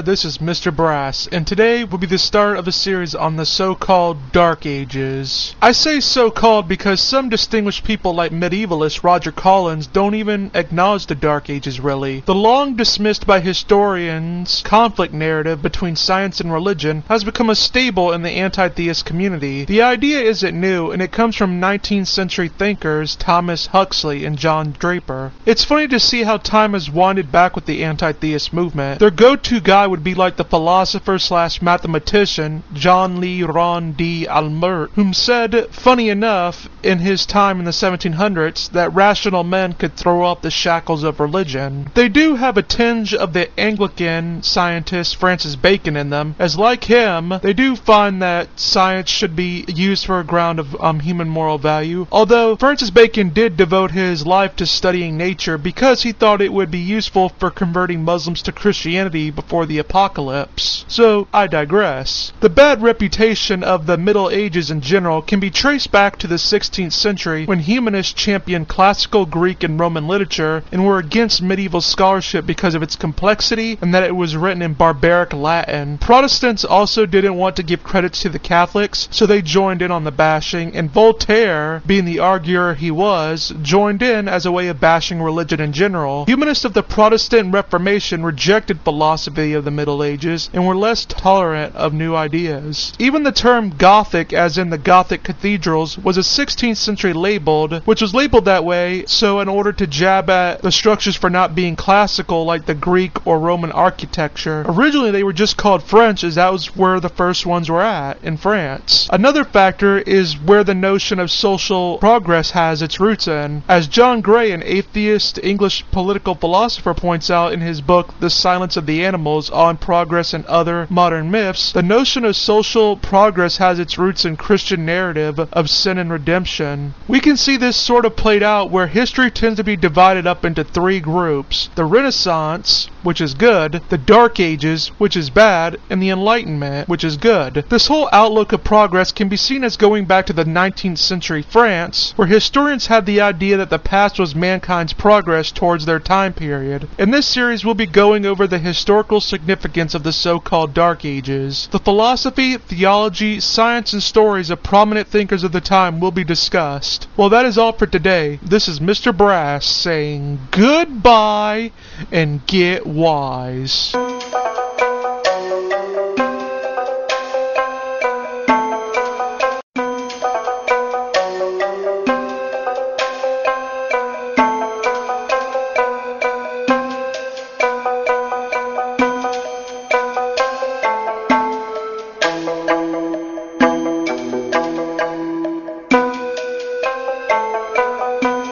this is Mr. Brass, and today will be the start of a series on the so-called Dark Ages. I say so-called because some distinguished people like medievalist Roger Collins don't even acknowledge the Dark Ages really. The long dismissed by historians conflict narrative between science and religion has become a staple in the anti-theist community. The idea isn't new, and it comes from 19th century thinkers Thomas Huxley and John Draper. It's funny to see how time has winded back with the anti-theist movement. Their go-to guy would be like the philosopher/mathematician John Lee Ron D. Almert, whom said, funny enough, in his time in the 1700s, that rational men could throw off the shackles of religion. They do have a tinge of the Anglican scientist Francis Bacon in them, as like him, they do find that science should be used for a ground of human moral value, although Francis Bacon did devote his life to studying nature because he thought it would be useful for converting Muslims to Christianity before the apocalypse. So, I digress. The bad reputation of the Middle Ages in general can be traced back to the 16th century when humanists championed classical Greek and Roman literature and were against medieval scholarship because of its complexity and that it was written in barbaric Latin. Protestants also didn't want to give credit to the Catholics, so they joined in on the bashing, and Voltaire, being the arguer he was, joined in as a way of bashing religion in general. Humanists of the Protestant Reformation rejected philosophy of the Middle Ages and were less tolerant of new ideas. Even the term Gothic, as in the Gothic cathedrals, was a 16th century labeled, which was labeled that way so in order to jab at the structures for not being classical like the Greek or Roman architecture. Originally they were just called French, as that was where the first ones were at, in France. Another factor is where the notion of social progress has its roots in. As John Gray, an atheist English political philosopher, points out in his book The Silence of the Animals on progress and other modern myths, the notion of social progress has its roots in Christian narrative of sin and redemption. We can see this sort of played out where history tends to be divided up into three groups: the Renaissance, which is good, the Dark Ages, which is bad, and the Enlightenment, which is good. This whole outlook of progress can be seen as going back to the 19th century France, where historians had the idea that the past was mankind's progress towards their time period. In this series, we'll be going over the historical significance of the so-called Dark Ages. The philosophy, theology, science, and stories of prominent thinkers of the time will be discussed. Well, that is all for today. This is Mr. Brass saying goodbye and get wise.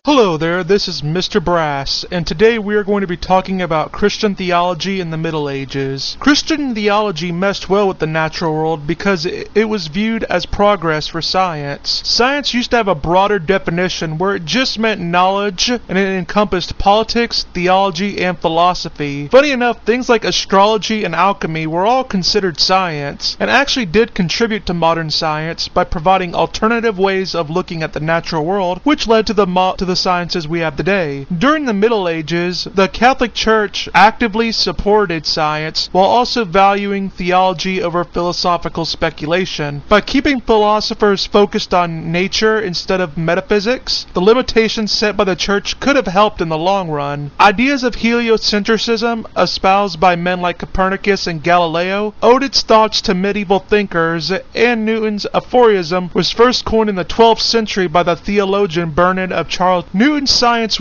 Hello there, this is Mr. Brass, and today we are going to be talking about Christian theology in the Middle Ages. Christian theology meshed well with the natural world because it was viewed as progress for science. Science used to have a broader definition where it just meant knowledge, and it encompassed politics, theology, and philosophy. Funny enough, things like astrology and alchemy were all considered science, and actually did contribute to modern science by providing alternative ways of looking at the natural world, which led to the sciences we have today. During the Middle Ages, the Catholic Church actively supported science while also valuing theology over philosophical speculation. By keeping philosophers focused on nature instead of metaphysics, the limitations set by the Church could have helped in the long run. Ideas of heliocentrism, espoused by men like Copernicus and Galileo, owed its thoughts to medieval thinkers, and Newton's aphorism was first coined in the 12th century by the theologian Bernard of Charles. Newton's science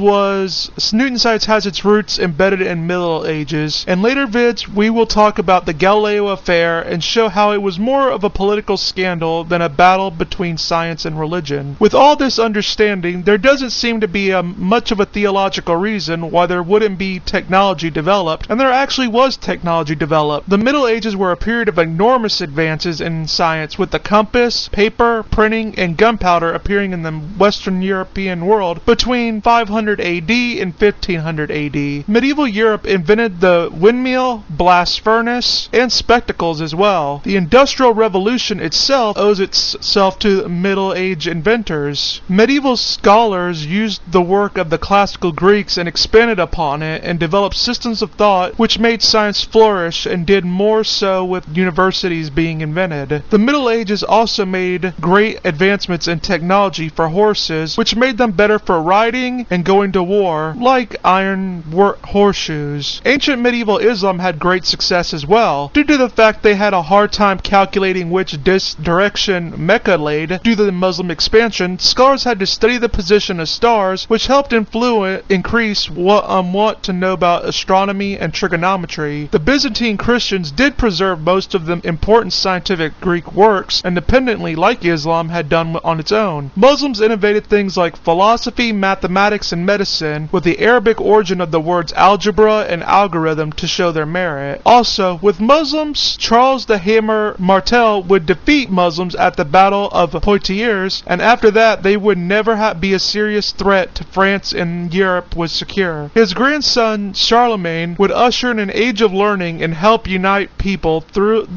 has its roots embedded in Middle Ages. In later vids, we will talk about the Galileo affair and show how it was more of a political scandal than a battle between science and religion. With all this understanding, there doesn't seem to be much of a theological reason why there wouldn't be technology developed, and there actually was technology developed. The Middle Ages were a period of enormous advances in science, with the compass, paper, printing, and gunpowder appearing in the Western European world between 500 AD and 1500 AD. Medieval Europe invented the windmill, blast furnace, and spectacles as well. The Industrial Revolution itself owes itself to Middle Age inventors. Medieval scholars used the work of the classical Greeks and expanded upon it and developed systems of thought which made science flourish and did more so with universities being invented. The Middle Ages also made great advancements in technology for horses, which made them better for riding and going to war, like iron horseshoes. Ancient medieval Islam had great success as well, due to the fact they had a hard time calculating which direction Mecca laid due to the Muslim expansion. Scholars had to study the position of stars, which helped increase what to know about astronomy and trigonometry. The Byzantine Christians did preserve most of the important scientific Greek works independently, like Islam had done on its own. Muslims innovated things like philosophy, mathematics, and medicine, with the Arabic origin of the words algebra and algorithm to show their merit. Also, with Muslims, Charles the Hammer Martel would defeat Muslims at the Battle of Poitiers, and after that they would never be a serious threat to France, and Europe was secure. His grandson Charlemagne would usher in an age of learning and help unite people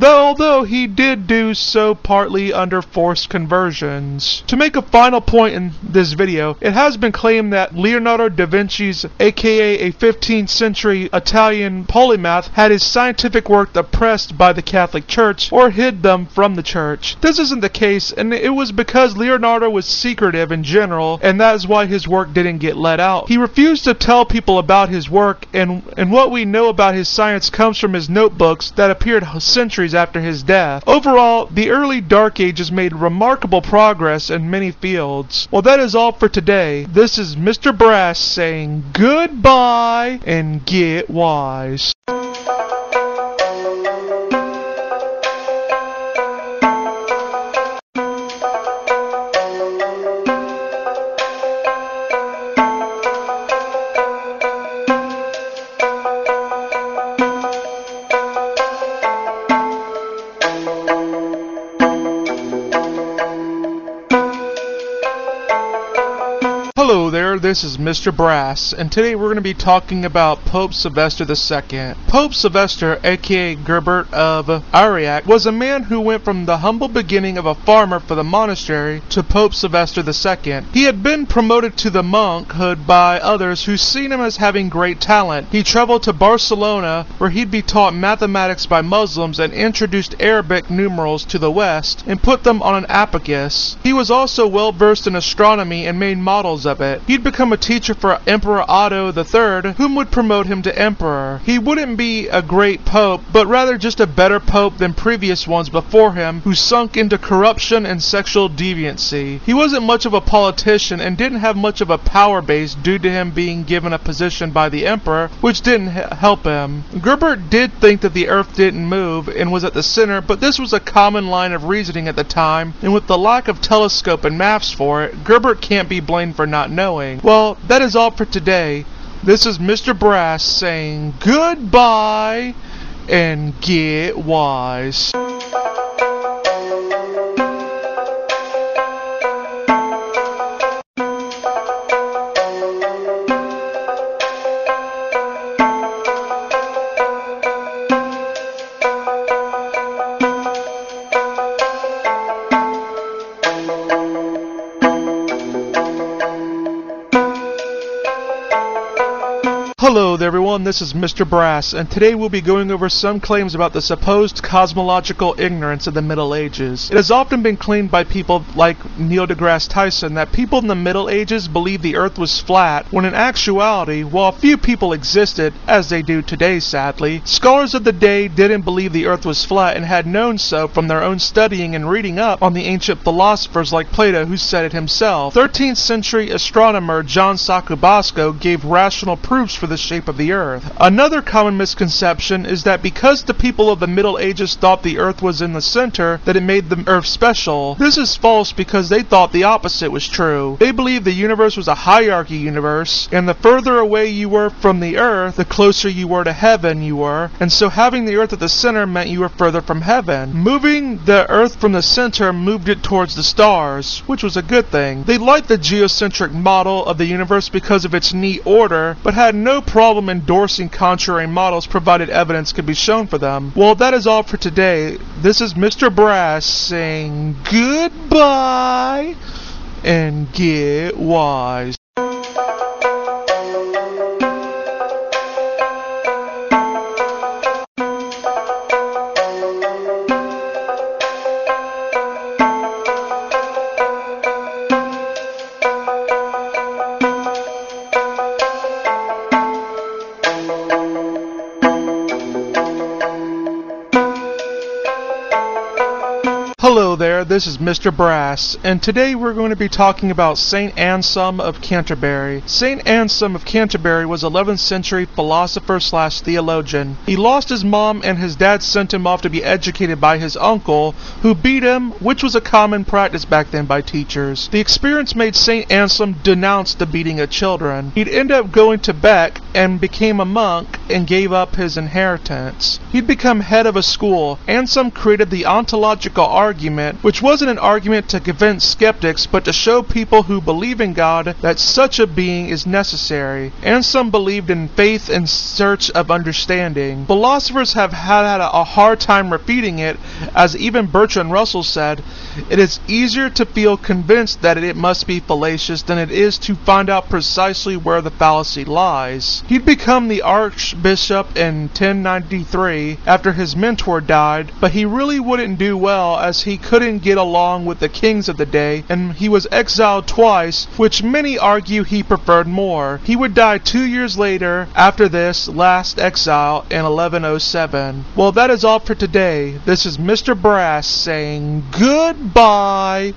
although he did do so partly under forced conversions. To make a final point in this video, it has been claimed that Leonardo da Vinci's, aka a 15th century Italian polymath, had his scientific work oppressed by the Catholic Church or hid them from the Church. This isn't the case, and it was because Leonardo was secretive in general, and that is why his work didn't get let out. He refused to tell people about his work, and what we know about his science comes from his notebooks that appeared centuries after his death. Overall, the early Dark Ages made remarkable progress in many fields. Well, that is all for today. This is Mr. Brass saying goodbye and get wise. Hello there, this is Mr. Brass, and today we're going to be talking about Pope Sylvester II. Pope Sylvester, aka Gerbert of Aurillac, was a man who went from the humble beginning of a farmer for the monastery to Pope Sylvester II. He had been promoted to the monkhood by others who seen him as having great talent. He traveled to Barcelona, where he'd be taught mathematics by Muslims and introduced Arabic numerals to the West and put them on an abacus. He was also well versed in astronomy and made models of it. He'd become a teacher for Emperor Otto III, whom would promote him to emperor. He wouldn't be a great pope, but rather just a better pope than previous ones before him, who sunk into corruption and sexual deviancy. He wasn't much of a politician and didn't have much of a power base due to him being given a position by the emperor, which didn't help him. Gerbert did think that the earth didn't move and was at the center, but this was a common line of reasoning at the time, and with the lack of telescope and maps for it, Gerbert can't be blamed for not knowing. Well, that is all for today. This is Mr. Brass saying goodbye and get wise. Hello there everyone, this is Mr. Brass, and today we'll be going over some claims about the supposed cosmological ignorance of the Middle Ages. It has often been claimed by people like Neil deGrasse Tyson that people in the Middle Ages believed the earth was flat, when in actuality, while a few people existed, as they do today sadly, scholars of the day didn't believe the earth was flat and had known so from their own studying and reading up on the ancient philosophers like Plato, who said it himself. 13th century astronomer John Sacubasco gave rational proofs for the shape of the earth. Another common misconception is that because the people of the Middle Ages thought the earth was in the center, that it made the earth special. This is false because they thought the opposite was true. They believed the universe was a hierarchy universe, and the further away you were from the earth, the closer you were to heaven you were, and so having the earth at the center meant you were further from heaven. Moving the earth from the center moved it towards the stars, which was a good thing. They liked the geocentric model of the universe because of its neat order, but had no problem endorsing contrary models provided evidence could be shown for them. Well, that is all for today. This is Mr. Brass saying goodbye and get wise. Hello there, this is Mr. Brass, and today we're going to be talking about Saint Anselm of Canterbury. Saint Anselm of Canterbury was 11th century philosopher/theologian. He lost his mom and his dad sent him off to be educated by his uncle, who beat him, which was a common practice back then by teachers. The experience made Saint Anselm denounce the beating of children. He'd end up going to Bec and became a monk and gave up his inheritance. He'd become head of a school. Anselm created the ontological argument, which wasn't an argument to convince skeptics, but to show people who believe in God that such a being is necessary. Anselm believed in faith in search of understanding. Philosophers have had a hard time refuting it, as even Bertrand Russell said, "It is easier to feel convinced that it must be fallacious than it is to find out precisely where the fallacy lies." He'd become the archbishop in 1093 after his mentor died, but he really wouldn't do well as he couldn't get along with the kings of the day, and he was exiled twice, which many argue he preferred more. He would die 2 years later after this last exile in 1107. Well, that is all for today. This is Mr. Brass saying goodbye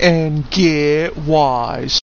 and get wise.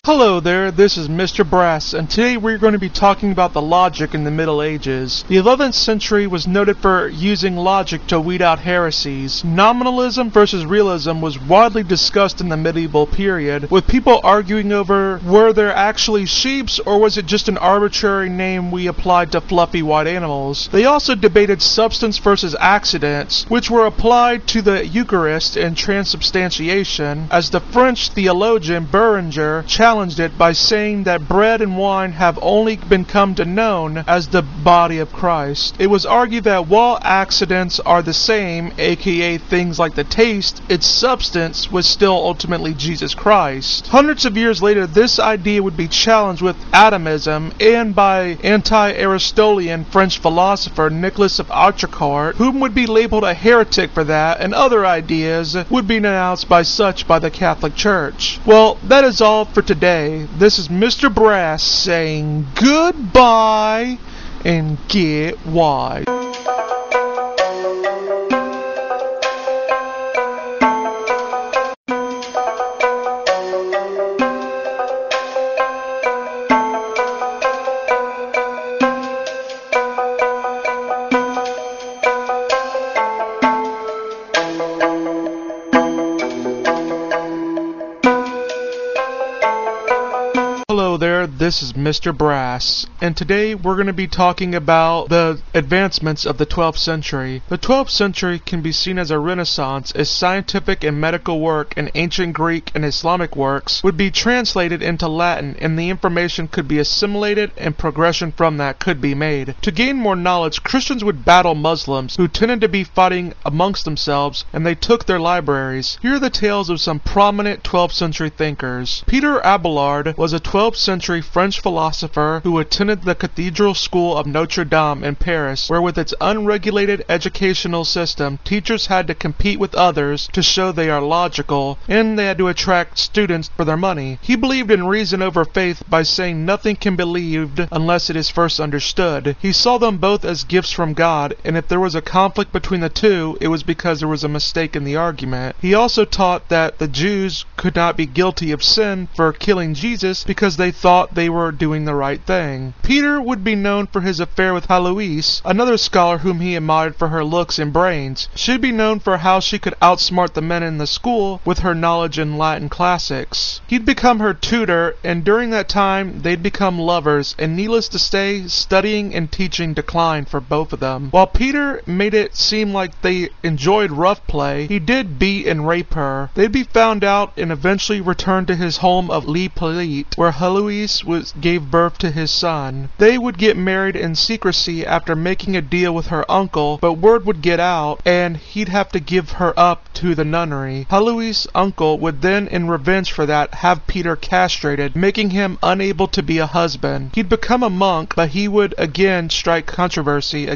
Hello there, this is Mr. Brass, and today we're going to be talking about the logic in the Middle Ages. The 11th century was noted for using logic to weed out heresies. Nominalism versus realism was widely discussed in the medieval period, with people arguing over were there actually sheeps or was it just an arbitrary name we applied to fluffy white animals. They also debated substance versus accidents, which were applied to the Eucharist and transubstantiation, as the French theologian Berenger challenged it by saying that bread and wine have only been come to known as the body of Christ. It was argued that while accidents are the same, aka things like the taste, its substance was still ultimately Jesus Christ. Hundreds of years later, this idea would be challenged with atomism and by anti-Aristotelian French philosopher Nicholas of Autrecourt, whom would be labeled a heretic for that, and other ideas would be denounced by such by the Catholic Church. Well, that is all for today. This is Mr. Brass saying goodbye and get wise. Hello there, this is Mr. Brass, and today we're going to be talking about the advancements of the 12th century. The 12th century can be seen as a renaissance as scientific and medical work in ancient Greek and Islamic works would be translated into Latin and the information could be assimilated and progression from that could be made. To gain more knowledge, Christians would battle Muslims who tended to be fighting amongst themselves and they took their libraries. Here are the tales of some prominent 12th century thinkers. Peter Abelard was a 12th century French French philosopher who attended the Cathedral School of Notre Dame in Paris, where with its unregulated educational system, teachers had to compete with others to show they are logical, and they had to attract students for their money. He believed in reason over faith by saying nothing can be believed unless it is first understood. He saw them both as gifts from God, and if there was a conflict between the two, it was because there was a mistake in the argument. He also taught that the Jews could not be guilty of sin for killing Jesus because they thought they were doing the right thing. Peter would be known for his affair with Heloise, another scholar whom he admired for her looks and brains. She'd be known for how she could outsmart the men in the school with her knowledge in Latin classics. He'd become her tutor, and during that time they'd become lovers, and needless to say, studying and teaching declined for both of them. While Peter made it seem like they enjoyed rough play, he did beat and rape her. They'd be found out and eventually returned to his home of Les Pilotes, where Heloise gave birth to his son. They would get married in secrecy after making a deal with her uncle, but word would get out and he'd have to give her up to the nunnery. Heloise's uncle would then, in revenge for that, have Peter castrated, making him unable to be a husband. He'd become a monk, but he would again strike controversy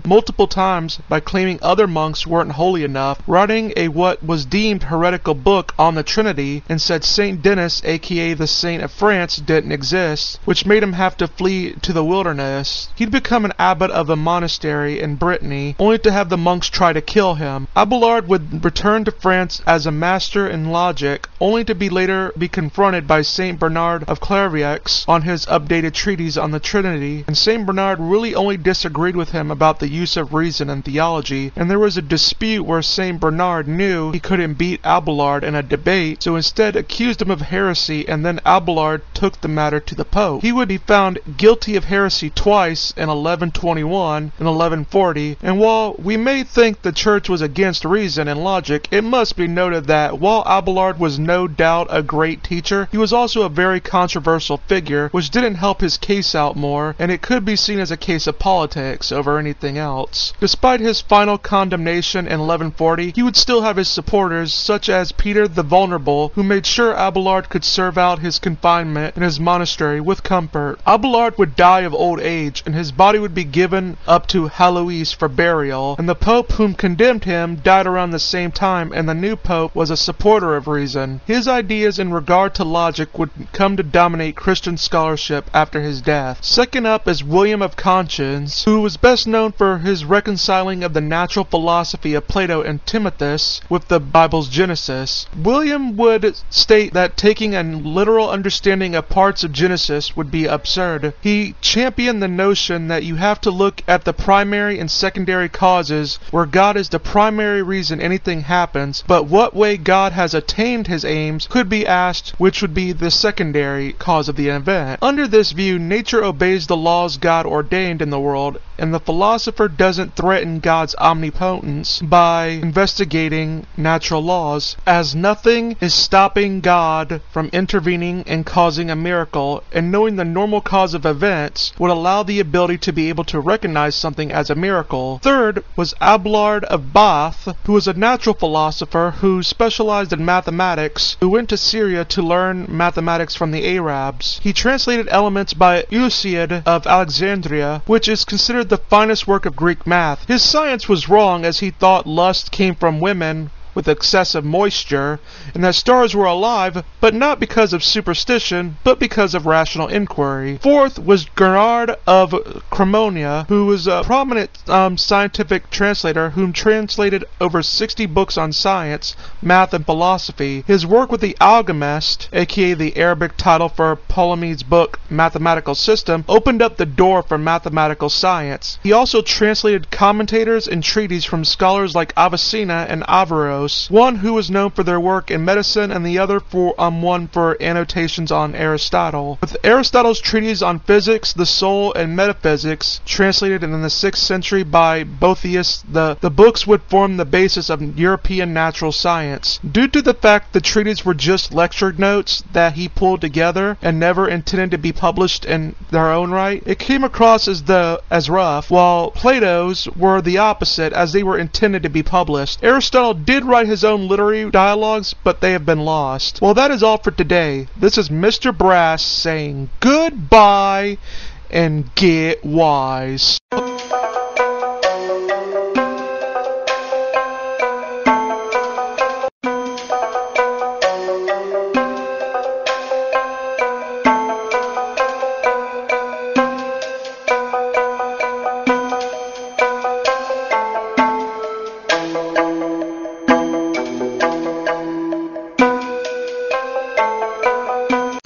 multiple times by claiming other monks weren't holy enough, writing a what was deemed heretical book on the Trinity, and said Saint Denis, aka the Saint of France, didn't exist, which made him have to flee to the wilderness. He'd become an abbot of a monastery in Brittany, only to have the monks try to kill him. Abelard would return to France as a master in logic, only to later be confronted by Saint Bernard of Clairvaux on his updated treatise on the Trinity, and Saint Bernard really only disagreed with him about the use of reason in theology, and there was a dispute where Saint Bernard knew he couldn't beat Abelard in a debate, so instead accused him of heresy, and then Abelard took the matter to the Pope. He would be found guilty of heresy twice in 1121 and 1140, and while we may think the church was against reason and logic, it must be noted that while Abelard was no doubt a great teacher, he was also a very controversial figure, which didn't help his case out more, and it could be seen as a case of politics over anything else. Despite his final condemnation in 1140, he would still have his supporters, such as Peter the Vulnerable, who made sure Abelard could serve out his confinement in his monastery with comfort. Abelard would die of old age, and his body would be given up to Heloise for burial, and the Pope whom condemned him died around the same time, and the new Pope was a supporter of reason. His ideas in regard to logic would come to dominate Christian scholarship after his death. Second up is William of Conscience, who was best known for his reconciling of the natural philosophy of Plato and Timotheus with the Bible's Genesis. William would state that taking a literal understanding of parts of Genesis would be absurd. He championed the notion that you have to look at the primary and secondary causes, where God is the primary reason anything happens, but what way God has attained his aims could be asked, which would be the secondary cause of the event. Under this view, nature obeys the laws God ordained in the world, and the philosopher doesn't threaten God's omnipotence by investigating natural laws, as nothing is stopping God from intervening and causing a miracle, and knowing the normal cause of events would allow the ability to be able to recognize something as a miracle. Third was Abelard of Bath, who was a natural philosopher who specialized in mathematics, who went to Syria to learn mathematics from the Arabs. He translated elements by Euclid of Alexandria, which is considered the finest work of Greek math. His science was wrong, as he thought lust came from women with excessive moisture, and that stars were alive, but not because of superstition, but because of rational inquiry. Fourth was Gerard of Cremona, who was a prominent scientific translator whom translated over 60 books on science, math, and philosophy. His work with the Almagest, aka the Arabic title for Ptolemy's book Mathematical System, opened up the door for mathematical science. He also translated commentators and treatises from scholars like Avicenna and Averroes, one who was known for their work in medicine and the other for one for annotations on Aristotle. With Aristotle's treatise on physics, the soul, and metaphysics, translated in the 6th century by Boethius, the books would form the basis of European natural science. Due to the fact the treatises were just lecture notes that he pulled together and never intended to be published in their own right, it came across as rough, while Plato's were the opposite, as they were intended to be published. Aristotle did write write his own literary dialogues, but they have been lost. Well, that is all for today. This is Mr. Brass saying goodbye and get wise.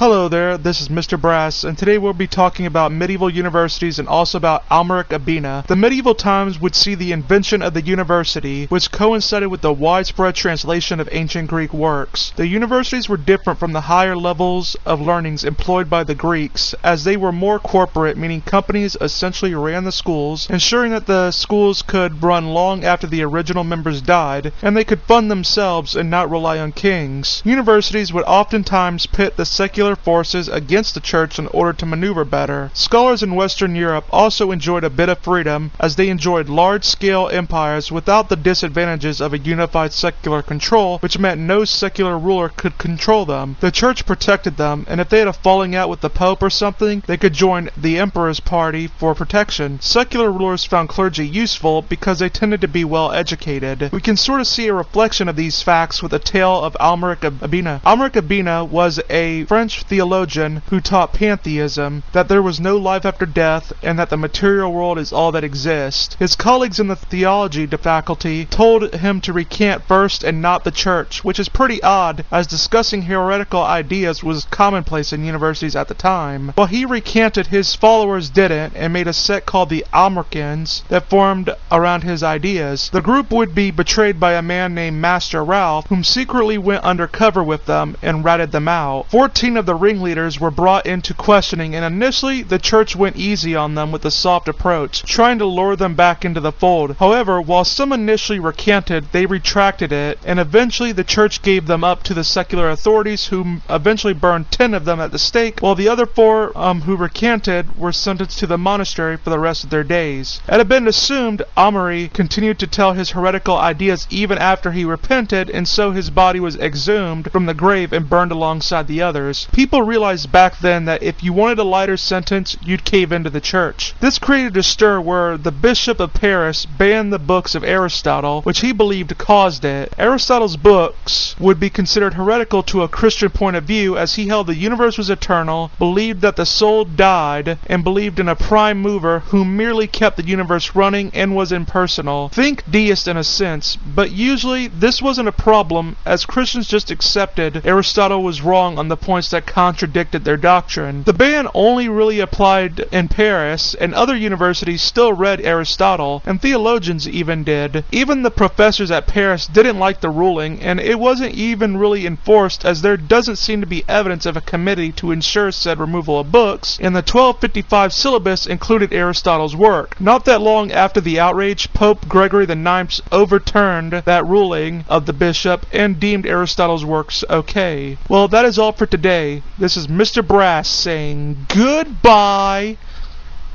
Hello there, this is Mr. Brass, and today we'll be talking about medieval universities and also about Almeric Abina. The medieval times would see the invention of the university, which coincided with the widespread translation of ancient Greek works. The universities were different from the higher levels of learnings employed by the Greeks, as they were more corporate, meaning companies essentially ran the schools, ensuring that the schools could run long after the original members died, and they could fund themselves and not rely on kings. Universities would oftentimes pit the secular forces against the church in order to maneuver better. Scholars in Western Europe also enjoyed a bit of freedom, as they enjoyed large-scale empires without the disadvantages of a unified secular control, which meant no secular ruler could control them. The church protected them, and if they had a falling out with the Pope or something, they could join the emperor's party for protection. Secular rulers found clergy useful because they tended to be well educated. We can sort of see a reflection of these facts with the tale of Almeric Abina. Almeric Abina was a French theologian who taught pantheism, that there was no life after death, and that the material world is all that exists. His colleagues in the theology faculty told him to recant first and not the church, which is pretty odd, as discussing heretical ideas was commonplace in universities at the time. While he recanted, his followers didn't, and made a sect called the Almericans that formed around his ideas. The group would be betrayed by a man named Master Ralph, whom secretly went undercover with them and ratted them out. 14 of the ringleaders were brought into questioning, and initially the church went easy on them with a soft approach, trying to lure them back into the fold. However, while some initially recanted, they retracted it, and eventually the church gave them up to the secular authorities, who eventually burned 10 of them at the stake, while the other 4 who recanted were sentenced to the monastery for the rest of their days. It had been assumed Amaury continued to tell his heretical ideas even after he repented, and so his body was exhumed from the grave and burned alongside the others. People realized back then that if you wanted a lighter sentence, you'd cave into the church. This created a stir where the Bishop of Paris banned the books of Aristotle, which he believed caused it. Aristotle's books would be considered heretical to a Christian point of view, as he held the universe was eternal, believed that the soul died, and believed in a prime mover who merely kept the universe running and was impersonal. Think deist in a sense, but usually this wasn't a problem, as Christians just accepted Aristotle was wrong on the points that contradicted their doctrine. The ban only really applied in Paris, and other universities still read Aristotle, and theologians even did. Even the professors at Paris didn't like the ruling, and it wasn't even really enforced, as there doesn't seem to be evidence of a committee to ensure said removal of books, and the 1255 syllabus included Aristotle's work. Not that long after the outrage, Pope Gregory IX overturned that ruling of the bishop and deemed Aristotle's works okay. Well, that is all for today. This is Mr. Brass saying goodbye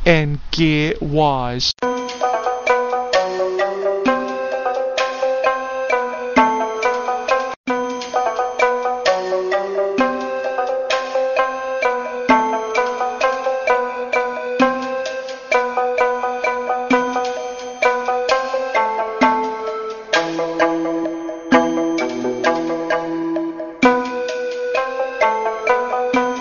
and get wise.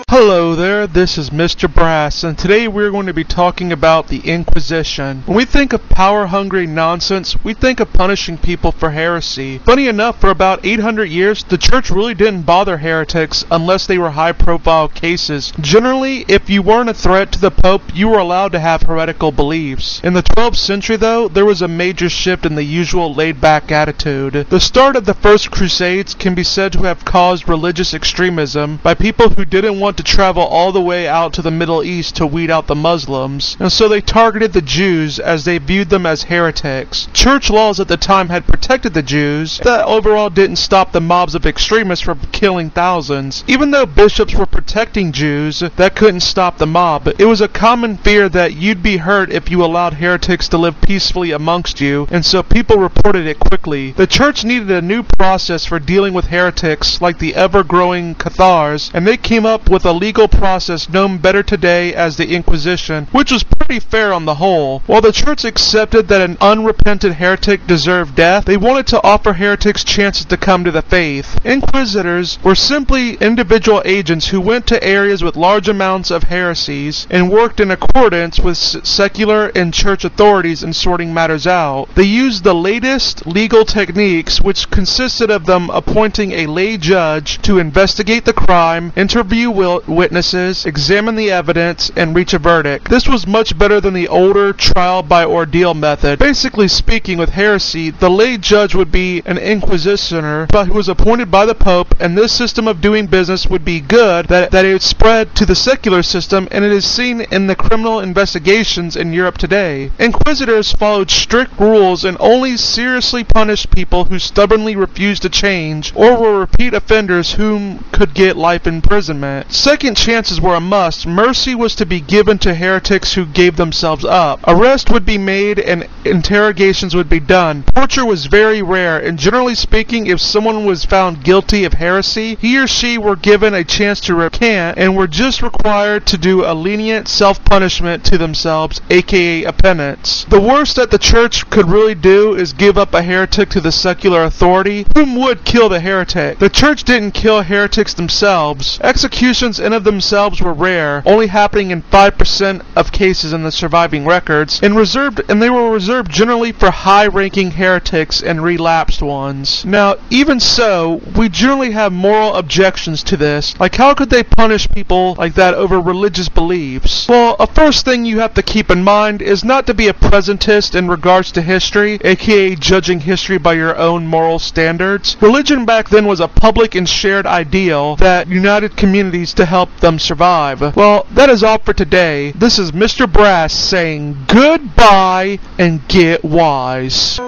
Hello there, this is Mr. Brass, and today we're going to be talking about the Inquisition. When we think of power-hungry nonsense, we think of punishing people for heresy. Funny enough, for about 800 years, the church really didn't bother heretics unless they were high-profile cases. Generally, if you weren't a threat to the Pope, you were allowed to have heretical beliefs. In the 12th century, though, there was a major shift in the usual laid-back attitude. The start of the First Crusades can be said to have caused religious extremism by people who didn't want to travel all the way out to the Middle East to weed out the Muslims, and so they targeted the Jews as they viewed them as heretics. Church laws at the time had protected the Jews. That overall didn't stop the mobs of extremists from killing thousands. Even though bishops were protecting Jews, that couldn't stop the mob. It was a common fear that you'd be hurt if you allowed heretics to live peacefully amongst you, and so people reported it quickly. The church needed a new process for dealing with heretics like the ever-growing Cathars, and they came up with a legal process known better today as the Inquisition, which was pretty fair on the whole. While the church accepted that an unrepentant heretic deserved death, they wanted to offer heretics chances to come to the faith. Inquisitors were simply individual agents who went to areas with large amounts of heresies and worked in accordance with secular and church authorities in sorting matters out. They used the latest legal techniques, which consisted of them appointing a lay judge to investigate the crime, interview witnesses, examine the evidence, and reach a verdict. This was much better than the older trial by ordeal method. Basically speaking, with heresy, the lay judge would be an inquisitioner, but who was appointed by the Pope, and this system of doing business would be good that it would spread to the secular system, and it is seen in the criminal investigations in Europe today. Inquisitors followed strict rules and only seriously punished people who stubbornly refused to change or were repeat offenders whom could get life imprisonment. Second chances were a must. Mercy was to be given to heretics who gave themselves up. Arrest would be made and interrogations would be done. Torture was very rare, and generally speaking, if someone was found guilty of heresy, he or she were given a chance to recant and were just required to do a lenient self-punishment to themselves, aka a penance. The worst that the church could really do is give up a heretic to the secular authority, whom would kill the heretic. The church didn't kill heretics themselves. Executions in of themselves were rare, only happening in 5% of cases in the surviving records, and they were reserved generally for high-ranking heretics and relapsed ones. Now, even so, we generally have moral objections to this. Like, how could they punish people like that over religious beliefs? Well, a first thing you have to keep in mind is not to be a presentist in regards to history, aka judging history by your own moral standards. Religion back then was a public and shared ideal that united communities to help them survive. Well, that is all for today. This is Mr. Brass saying goodbye and get wise.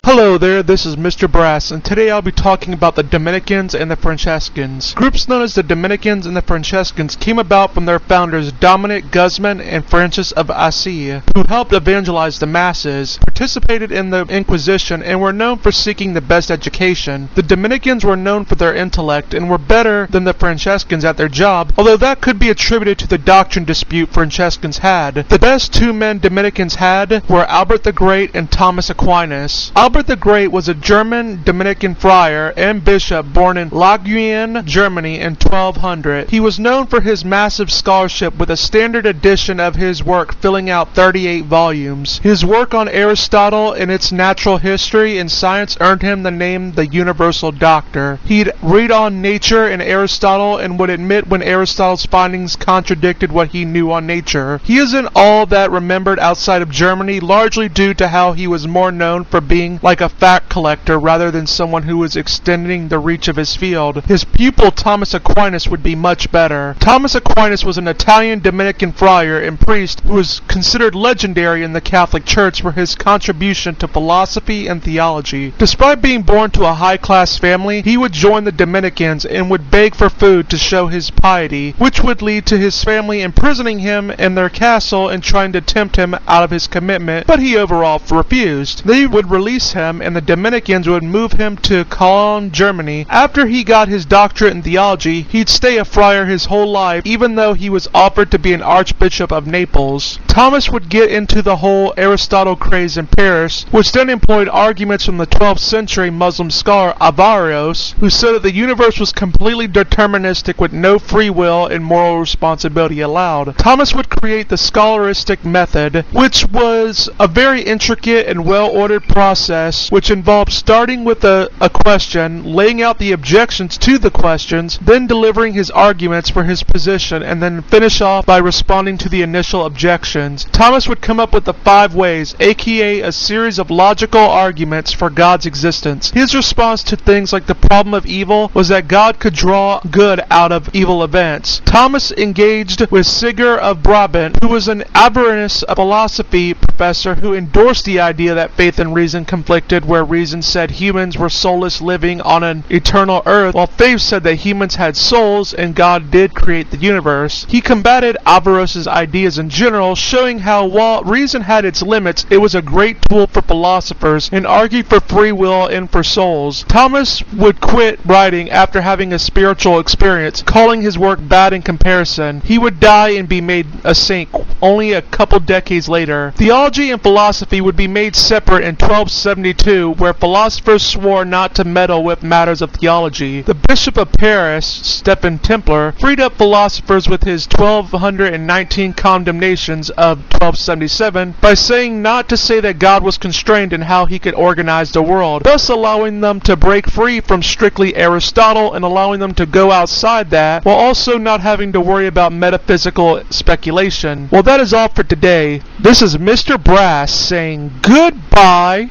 Hello there, this is Mr. Brass, and today I'll be talking about the Dominicans and the Franciscans. Groups known as the Dominicans and the Franciscans came about from their founders Dominic Guzman and Francis of Assisi, who helped evangelize the masses, participated in the Inquisition, and were known for seeking the best education. The Dominicans were known for their intellect and were better than the Franciscans at their job, although that could be attributed to the doctrine dispute Franciscans had. The best two men Dominicans had were Albert the Great and Thomas Aquinas. Albert the Great was a German Dominican friar and bishop born in Laguien, Germany in 1200. He was known for his massive scholarship, with a standard edition of his work filling out 38 volumes. His work on Aristotle and its natural history and science earned him the name the Universal Doctor. He'd read on nature in Aristotle and would admit when Aristotle's findings contradicted what he knew on nature. He isn't all that remembered outside of Germany, largely due to how he was more known for being like a fact collector rather than someone who was extending the reach of his field. His pupil Thomas Aquinas would be much better. Thomas Aquinas was an Italian Dominican friar and priest who was considered legendary in the Catholic Church for his contribution to philosophy and theology. Despite being born to a high-class family, he would join the Dominicans and would beg for food to show his piety, which would lead to his family imprisoning him in their castle and trying to tempt him out of his commitment, but he overall refused. They would release him, and and the Dominicans would move him to Cologne, Germany. After he got his doctorate in theology, he'd stay a friar his whole life, even though he was offered to be an archbishop of Naples. Thomas would get into the whole Aristotle craze in Paris, which then employed arguments from the 12th century Muslim scholar Averroes, who said that the universe was completely deterministic with no free will and moral responsibility allowed. Thomas would create the scholaristic method, which was a very intricate and well-ordered process, which involved starting with a question, laying out the objections to the questions, then delivering his arguments for his position, and then finish off by responding to the initial objections. Thomas would come up with the 5 ways, aka a series of logical arguments for God's existence. His response to things like the problem of evil was that God could draw good out of evil events. Thomas engaged with Sigurd of Brabant, who was an Arvernius philosophy professor who endorsed the idea that faith and reason conflicted, where reason said humans were soulless living on an eternal earth, while faith said that humans had souls and God did create the universe. He combated Averroes' ideas in general, showing how while reason had its limits, it was a great tool for philosophers, and argued for free will and for souls. Thomas would quit writing after having a spiritual experience, calling his work bad in comparison. He would die and be made a saint only a couple decades later. Theology and philosophy would be made separate in 1272, where philosophers swore not to meddle with matters of theology. The Bishop of Paris, Stephen Templar, freed up philosophers with his 1219 condemnations of 1277 by saying not to say that God was constrained in how he could organize the world, thus allowing them to break free from strictly Aristotle and allowing them to go outside that, while also not having to worry about metaphysical speculation. Well, that is all for today. This is Mr. Brass saying goodbye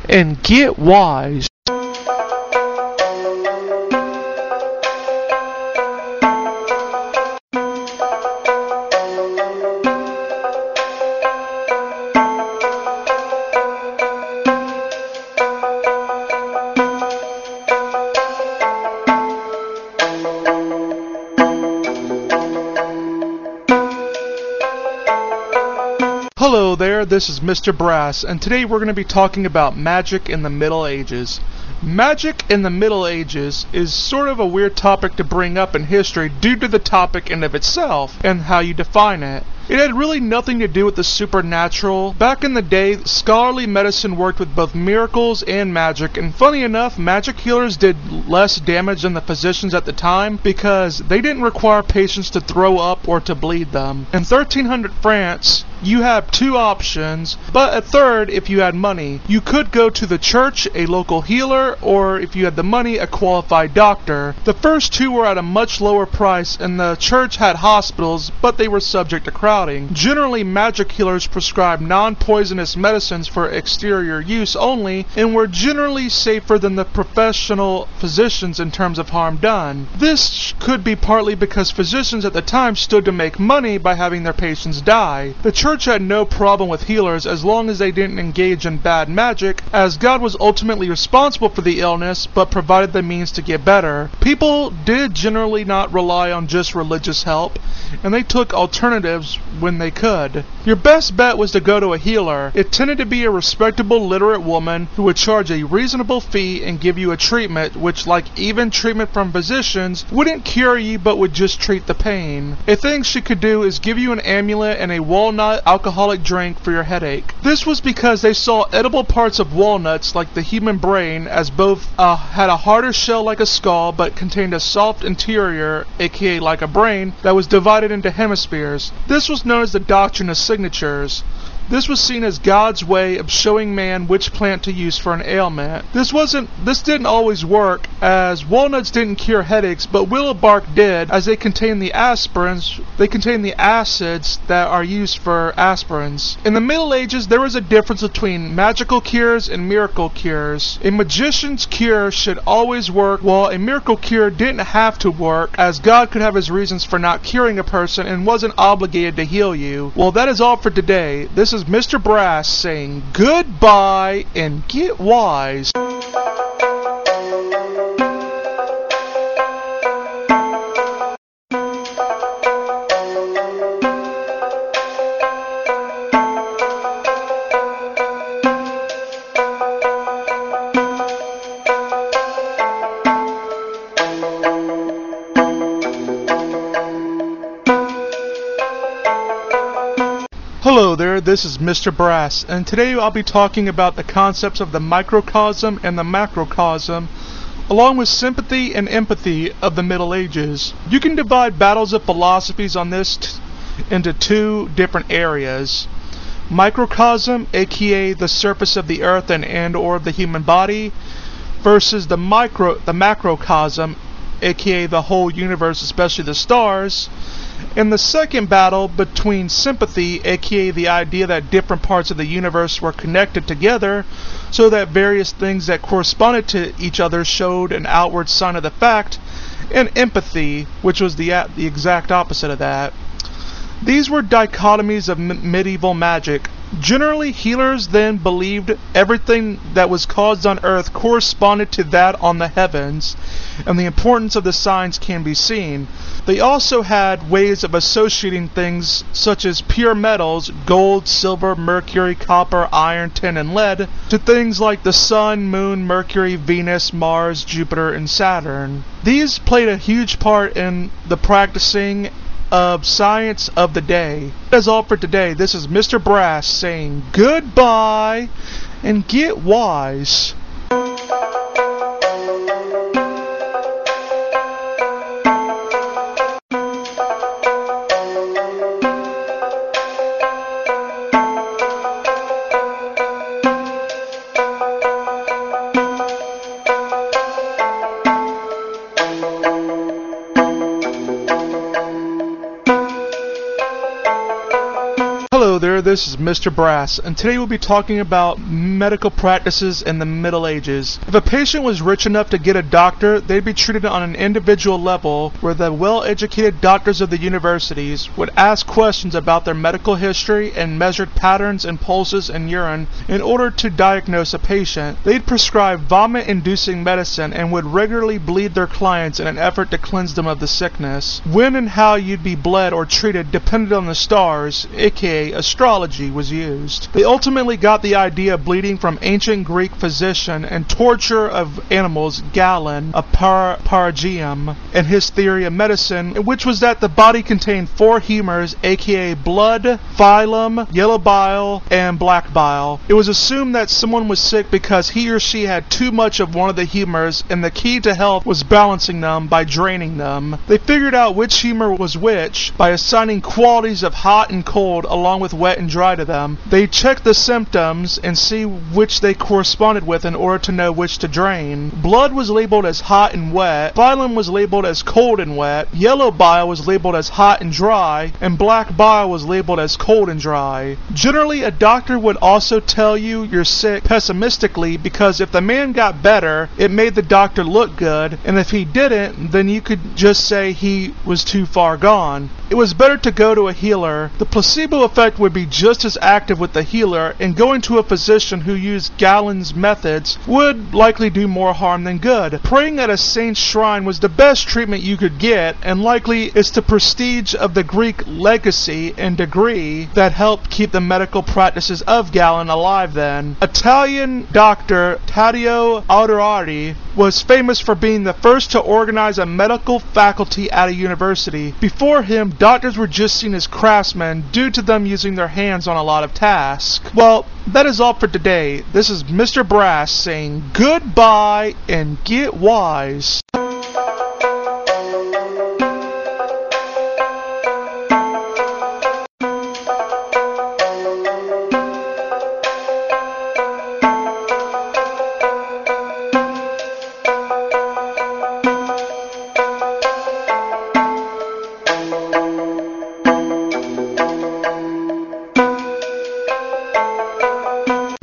and get wise. Hello there, this is Mr. Brass, and today we're going to be talking about magic in the Middle Ages. Magic in the Middle Ages is sort of a weird topic to bring up in history due to the topic in of itself and how you define it. It had really nothing to do with the supernatural. Back in the day, scholarly medicine worked with both miracles and magic, and funny enough, magic healers did less damage than the physicians at the time because they didn't require patients to throw up or to bleed them. In 1300 France, you had 2 options, but a third if you had money. You could go to the church, a local healer, or if you had the money, a qualified doctor. The first 2 were at a much lower price, and the church had hospitals, but they were subject to crowding. Generally, magic healers prescribed non-poisonous medicines for exterior use only, and were generally safer than the professional physicians in terms of harm done. This could be partly because physicians at the time stood to make money by having their patients die. The church had no problem with healers as long as they didn't engage in bad magic, as God was ultimately responsible for the illness, but provided the means to get better. People did generally not rely on just religious help, and they took alternatives when they could. Your best bet was to go to a healer. It tended to be a respectable, literate woman who would charge a reasonable fee and give you a treatment which, like even treatment from physicians, wouldn't cure you but would just treat the pain. A thing she could do is give you an amulet and a walnut alcoholic drink for your headache. This was because they saw edible parts of walnuts, like the human brain, as both had a harder shell like a skull but contained a soft interior, aka like a brain, that was divided into hemispheres. This was known as the doctrine of signatures. This was seen as God's way of showing man which plant to use for an ailment. This didn't always work, as walnuts didn't cure headaches, but willow bark did, as they contain the aspirins. They contain the acids that are used for aspirins. In the Middle Ages, there was a difference between magical cures and miracle cures. A magician's cure should always work, while a miracle cure didn't have to work, as God could have his reasons for not curing a person and wasn't obligated to heal you. Well, that is all for today. This is Mr. Brass saying goodbye and get wise. Hello there, this is Mr. Brass, and today I'll be talking about the concepts of the microcosm and the macrocosm, along with sympathy and empathy of the Middle Ages. You can divide battles of philosophies on this into two different areas. Microcosm, aka the surface of the earth and or the human body, versus the macrocosm, aka the whole universe, especially the stars. In the second battle between sympathy, aka the idea that different parts of the universe were connected together so that various things that corresponded to each other showed an outward sign of the fact, and empathy, which was the exact opposite of that. These were dichotomies of medieval magic. Generally, healers then believed everything that was caused on earth corresponded to that on the heavens, and the importance of the signs can be seen. They also had ways of associating things such as pure metals, gold, silver, mercury, copper, iron, tin, and lead, to things like the sun, moon, Mercury, Venus, Mars, Jupiter, and Saturn. These played a huge part in the practicing of science of the day. That's all for today. This is Mr. Brass saying goodbye and get wise. Hello there, this is Mr. Brass, and today we'll be talking about medical practices in the Middle Ages. If a patient was rich enough to get a doctor, they'd be treated on an individual level where the well-educated doctors of the universities would ask questions about their medical history and measured patterns and pulses and urine in order to diagnose a patient. They'd prescribe vomit-inducing medicine and would regularly bleed their clients in an effort to cleanse them of the sickness. When and how you'd be bled or treated depended on the stars, aka astrology, was used. They ultimately got the idea of bleeding from ancient Greek physician and torture of animals Galen of Parageum and his theory of medicine, which was that the body contained four humors, aka blood, phylum, yellow bile, and black bile. It was assumed that someone was sick because he or she had too much of one of the humors, and the key to health was balancing them by draining them. They figured out which humor was which by assigning qualities of hot and cold along with wet and dry to them. They checked the symptoms and see which they corresponded with in order to know which to drain. Blood was labeled as hot and wet, phylum was labeled as cold and wet, yellow bile was labeled as hot and dry, and black bile was labeled as cold and dry. Generally, a doctor would also tell you you're sick pessimistically because if the man got better, it made the doctor look good, and if he didn't, then you could just say he was too far gone. It was better to go to a healer. The placebo effect would be just as active with the healer, and going to a physician who used Galen's methods would likely do more harm than good. Praying at a saint's shrine was the best treatment you could get, and likely it's the prestige of the Greek legacy and degree that helped keep the medical practices of Galen alive then. Italian doctor Taddeo Aldeardi was famous for being the first to organize a medical faculty at a university. Before him, doctors were just seen as craftsmen due to them using their hands on a lot of tasks. Well, that is all for today. This is Mr. Brass saying goodbye and get wise.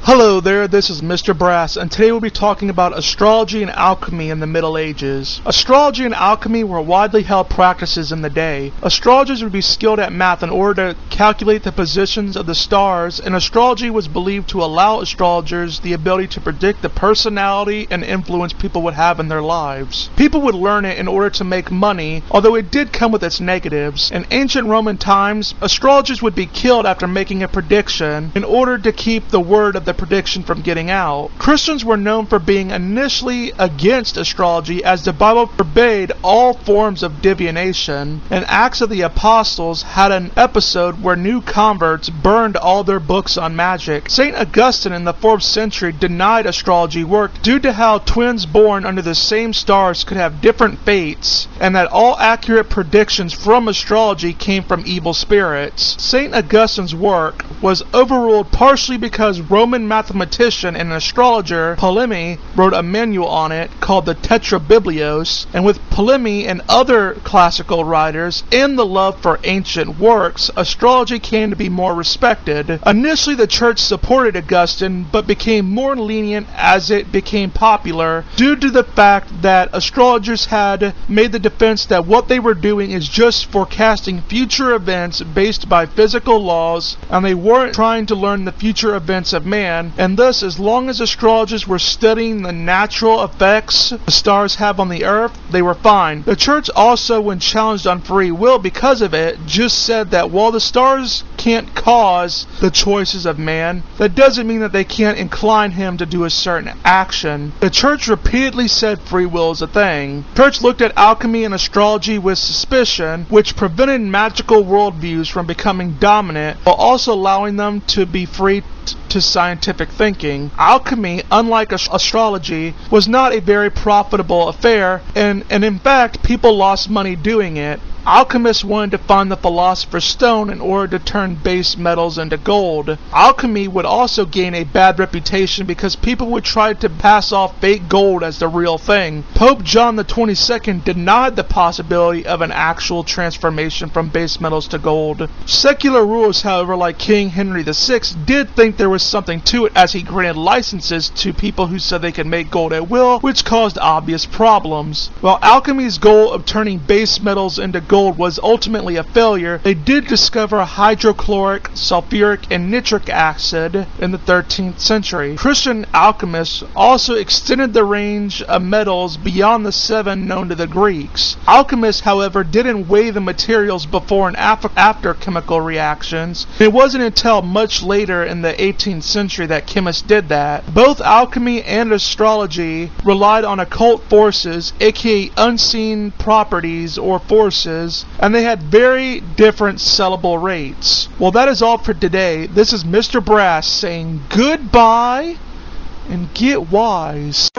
Hello there, this is Mr. Brass, and today we'll be talking about astrology and alchemy in the Middle Ages. Astrology and alchemy were widely held practices in the day. Astrologers would be skilled at math in order to calculate the positions of the stars, and astrology was believed to allow astrologers the ability to predict the personality and influence people would have in their lives. People would learn it in order to make money, although it did come with its negatives. In ancient Roman times, astrologers would be killed after making a prediction in order to keep the word of the prediction from getting out. Christians were known for being initially against astrology, as the Bible forbade all forms of divination, and Acts of the Apostles had an episode where where new converts burned all their books on magic. St. Augustine in the 4th century denied astrology worked due to how twins born under the same stars could have different fates, and that all accurate predictions from astrology came from evil spirits. St. Augustine's work was overruled partially because Roman mathematician and astrologer Ptolemy wrote a manual on it called the Tetrabiblios, and with Ptolemy and other classical writers and the love for ancient works, astrology came to be more respected. Initially, the church supported Augustine, but became more lenient as it became popular due to the fact that astrologers had made the defense that what they were doing is just forecasting future events based by physical laws, and they weren't trying to learn the future events of man, and thus as long as astrologers were studying the natural effects the stars have on the earth, they were fine. The church also, when challenged on free will because of it, just said that while the stars can't cause the choices of man, that doesn't mean that they can't incline him to do a certain action. The church repeatedly said free will is a thing. The church looked at alchemy and astrology with suspicion, which prevented magical worldviews from becoming dominant, while also allowing them to be free to scientific thinking. Alchemy, unlike astrology, was not a very profitable affair, and in fact, people lost money doing it. Alchemists wanted to find the philosopher's stone in order to turn base metals into gold. Alchemy would also gain a bad reputation because people would try to pass off fake gold as the real thing. Pope John the 22nd denied the possibility of an actual transformation from base metals to gold. Secular rulers, however, like King Henry VI, did think there was something to it, as he granted licenses to people who said they could make gold at will, which caused obvious problems. While alchemy's goal of turning base metals into gold was ultimately a failure, they did discover hydrochloric, sulfuric, and nitric acid in the 13th century. Christian alchemists also extended the range of metals beyond the 7 known to the Greeks. Alchemists, however, didn't weigh the materials before and after chemical reactions. It wasn't until much later in the 18th century that chemists did that. Both alchemy and astrology relied on occult forces, aka unseen properties or forces, and they had very different sellable rates. Well, that is all for today. This is Mr. Brass saying goodbye and get wise.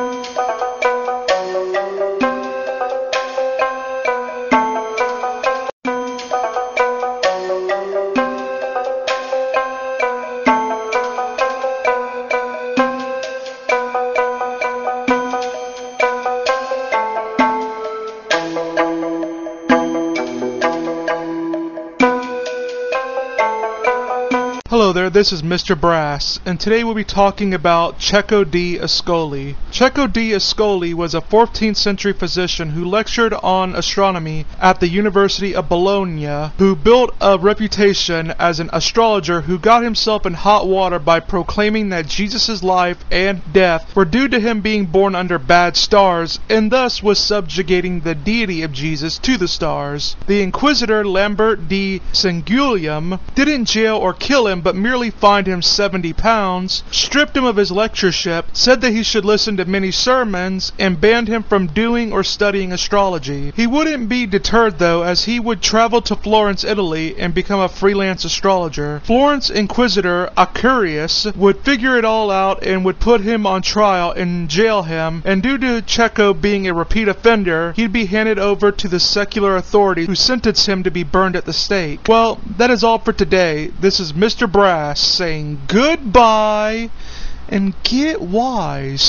Hello there, this is Mr. Brass, and today we'll be talking about Cecco di Ascoli. Cecco di Ascoli was a 14th century physician who lectured on astronomy at the University of Bologna, who built a reputation as an astrologer who got himself in hot water by proclaiming that Jesus' life and death were due to him being born under bad stars, and thus was subjugating the deity of Jesus to the stars. The Inquisitor Lambert di Sanguilium didn't jail or kill him, but merely fined him 70 pounds, stripped him of his lectureship, said that he should listen to many sermons, and banned him from doing or studying astrology. He wouldn't be deterred though, as he would travel to Florence, Italy, and become a freelance astrologer. Florence Inquisitor Acurius would figure it all out and would put him on trial and jail him, and due to Cecco being a repeat offender, he'd be handed over to the secular authorities who sentenced him to be burned at the stake. Well, that is all for today. This is Mr. Brass saying goodbye and get wise.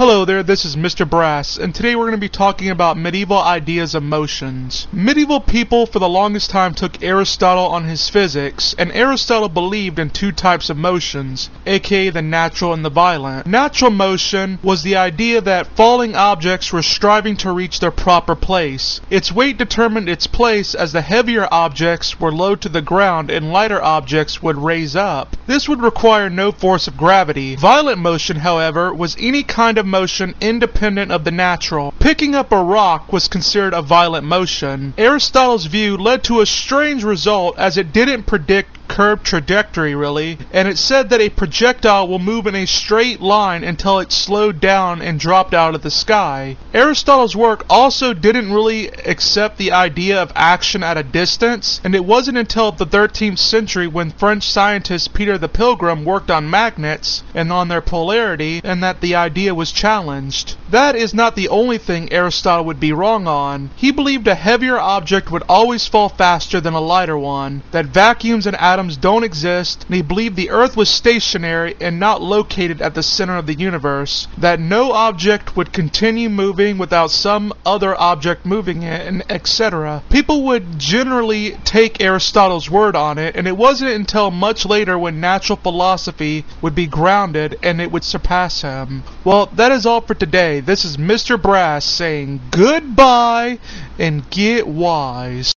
Hello there, this is Mr. Brass, and today we're going to be talking about medieval ideas of motions. Medieval people for the longest time took Aristotle on his physics, and Aristotle believed in two types of motions, aka the natural and the violent. Natural motion was the idea that falling objects were striving to reach their proper place. Its weight determined its place as the heavier objects were low to the ground and lighter objects would raise up. This would require no force of gravity. Violent motion, however, was any kind of motion independent of the natural. Picking up a rock was considered a violent motion. Aristotle's view led to a strange result, as it didn't predict curved trajectory really, and it said that a projectile will move in a straight line until it slowed down and dropped out of the sky. Aristotle's work also didn't really accept the idea of action at a distance, and it wasn't until the 13th century when French scientist Peter the Pilgrim worked on magnets and on their polarity, and that the idea was challenged. That is not the only thing Aristotle would be wrong on. He believed a heavier object would always fall faster than a lighter one, that vacuums and atoms don't exist, and he believed the Earth was stationary and not located at the center of the universe, that no object would continue moving without some other object moving it, and etc. People would generally take Aristotle's word on it, and it wasn't until much later when natural philosophy would be grounded and it would surpass him. Well, that is all for today. This is Mr. Brass saying goodbye and get wise.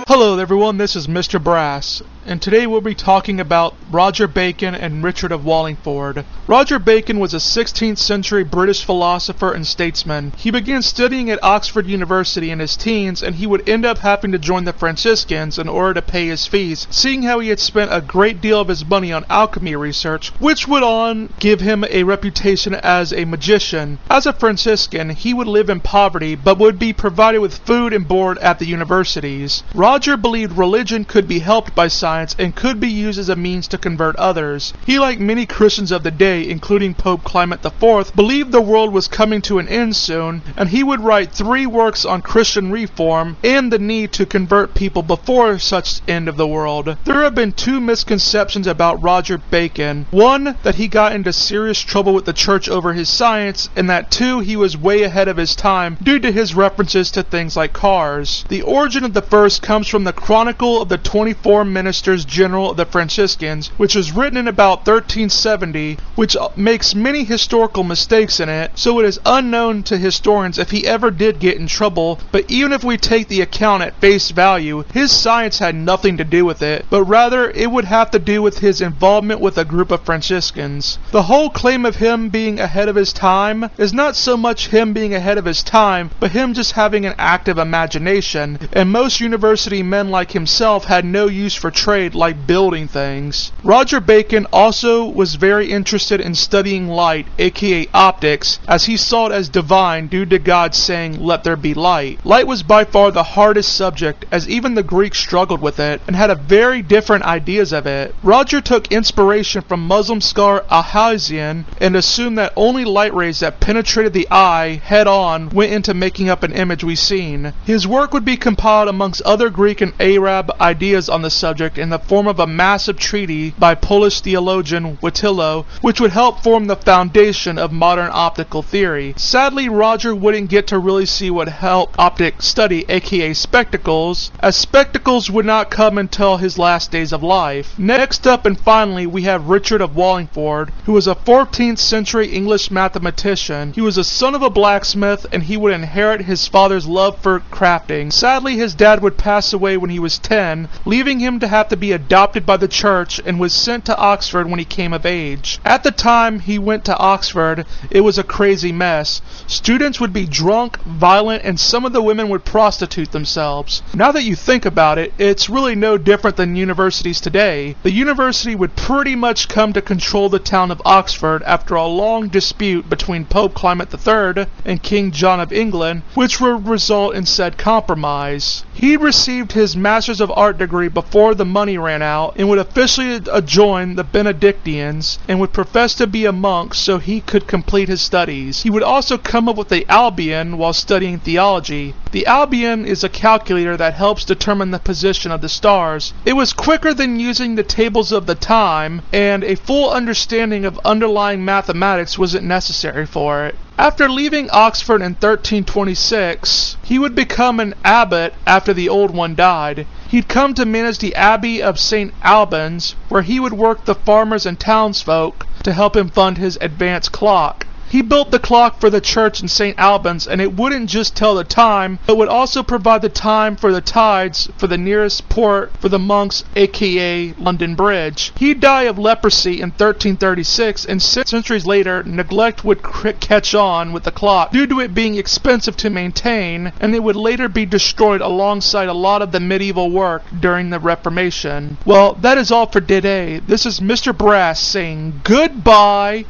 Hello everyone, this is Mr. Brass, and today we'll be talking about Roger Bacon and Richard of Wallingford. Roger Bacon was a 16th century British philosopher and statesman. He began studying at Oxford University in his teens, and he would end up having to join the Franciscans in order to pay his fees, seeing how he had spent a great deal of his money on alchemy research, which would on give him a reputation as a magician. As a Franciscan, he would live in poverty, but would be provided with food and board at the universities. Roger believed religion could be helped by science and could be used as a means to convert others. He, like many Christians of the day, including Pope Clement IV, believed the world was coming to an end soon, and he would write 3 works on Christian reform and the need to convert people before such end of the world. There have been 2 misconceptions about Roger Bacon. One, that he got into serious trouble with the church over his science, and that 2, he was way ahead of his time due to his references to things like cars. The origin of the first comes from the Chronicle of the 24 Ministers General of the Franciscans, which was written in about 1370, which makes many historical mistakes in it, so it is unknown to historians if he ever did get in trouble, but even if we take the account at face value, his science had nothing to do with it, but rather it would have to do with his involvement with a group of Franciscans. The whole claim of him being ahead of his time is not so much him being ahead of his time, but him just having an active imagination, and most university men like himself had no use for trade like building things. Roger Bacon also was very interested in studying light, aka optics, as he saw it as divine due to God saying, "Let there be light." Light was by far the hardest subject, as even the Greeks struggled with it and had a very different ideas of it. Roger took inspiration from Muslim scholar Al-Hazian and assumed that only light rays that penetrated the eye head on went into making up an image we've seen. His work would be compiled amongst other Greek and Arab ideas on the subject in the form of a massive treatise by Polish theologian Wojtyla, which would help form the foundation of modern optical theory. Sadly, Roger wouldn't get to really see what helped optic study, aka spectacles, as spectacles would not come until his last days of life. Next up and finally, we have Richard of Wallingford, who was a 14th century English mathematician. He was a son of a blacksmith, and he would inherit his father's love for crafting. Sadly, his dad would pass away when he was 10, leaving him to have to be adopted by the church and was sent to Oxford when he came of age. At the time he went to Oxford, it was a crazy mess. Students would be drunk, violent, and some of the women would prostitute themselves. Now that you think about it, it's really no different than universities today. The university would pretty much come to control the town of Oxford after a long dispute between Pope Clement III and King John of England, which would result in said compromise. He received his Masters of Art degree before the money ran out and would officially join the Benedictines and would profess to be a monk so he could complete his studies. He would also come up with the Albion while studying theology. The Albion is a calculator that helps determine the position of the stars. It was quicker than using the tables of the time, and a full understanding of underlying mathematics wasn't necessary for it. After leaving Oxford in 1326, he would become an abbot after the old one died. He'd come to manage the Abbey of St. Albans, where he would work the farmers and townsfolk to help him fund his advanced clock. He built the clock for the church in St. Albans, and it wouldn't just tell the time, but would also provide the time for the tides for the nearest port for the monks, aka London Bridge. He'd die of leprosy in 1336, and 6 centuries later, neglect would catch on with the clock due to it being expensive to maintain, and it would later be destroyed alongside a lot of the medieval work during the Reformation. Well, that is all for today. This is Mr. Brass saying goodbye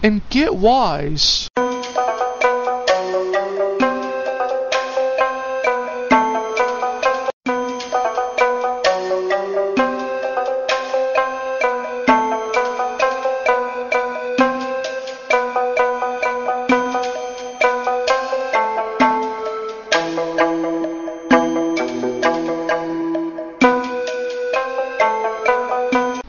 and get wise.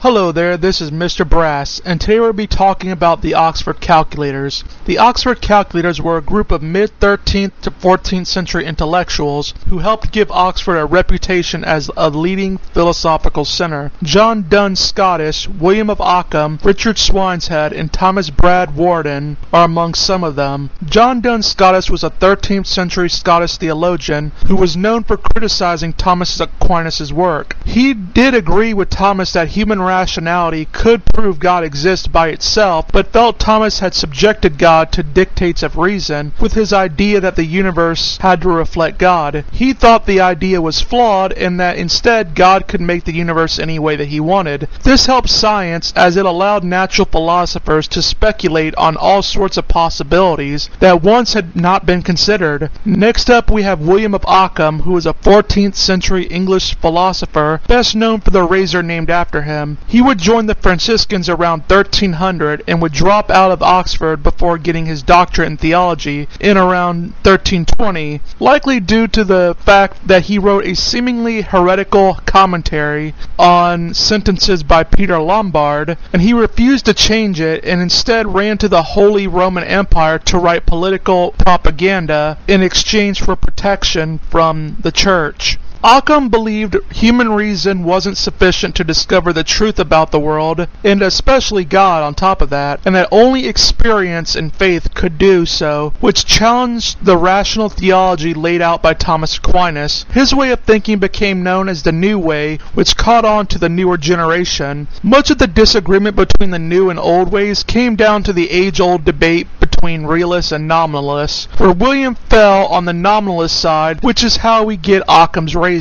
Hello there, this is Mr. Brass, and today we'll be talking about the Oxford Calculators. The Oxford Calculators were a group of mid-13th to 14th century intellectuals who helped give Oxford a reputation as a leading philosophical center. John Duns Scotus, William of Ockham, Richard Swineshead, and Thomas Bradwardine are among some of them. John Duns Scotus was a 13th century Scottish theologian who was known for criticizing Thomas Aquinas' work. He did agree with Thomas that human rationality could prove God exists by itself, but felt Thomas had subjected God to dictates of reason with his idea that the universe had to reflect God. He thought the idea was flawed and that instead God could make the universe any way that he wanted. This helped science as it allowed natural philosophers to speculate on all sorts of possibilities that once had not been considered. Next up we have William of Ockham, who was a 14th century English philosopher, best known for the razor named after him. He would join the Franciscans around 1300 and would drop out of Oxford before getting his doctorate in theology in around 1320, likely due to the fact that he wrote a seemingly heretical commentary on sentences by Peter Lombard, and he refused to change it and instead ran to the Holy Roman Empire to write political propaganda in exchange for protection from the church. Occam believed human reason wasn't sufficient to discover the truth about the world, and especially God on top of that, and that only experience and faith could do so, which challenged the rational theology laid out by Thomas Aquinas. His way of thinking became known as the New Way, which caught on to the newer generation. Much of the disagreement between the new and old ways came down to the age-old debate between realists and nominalists, where William fell on the nominalist side, which is how we get Occam's razor.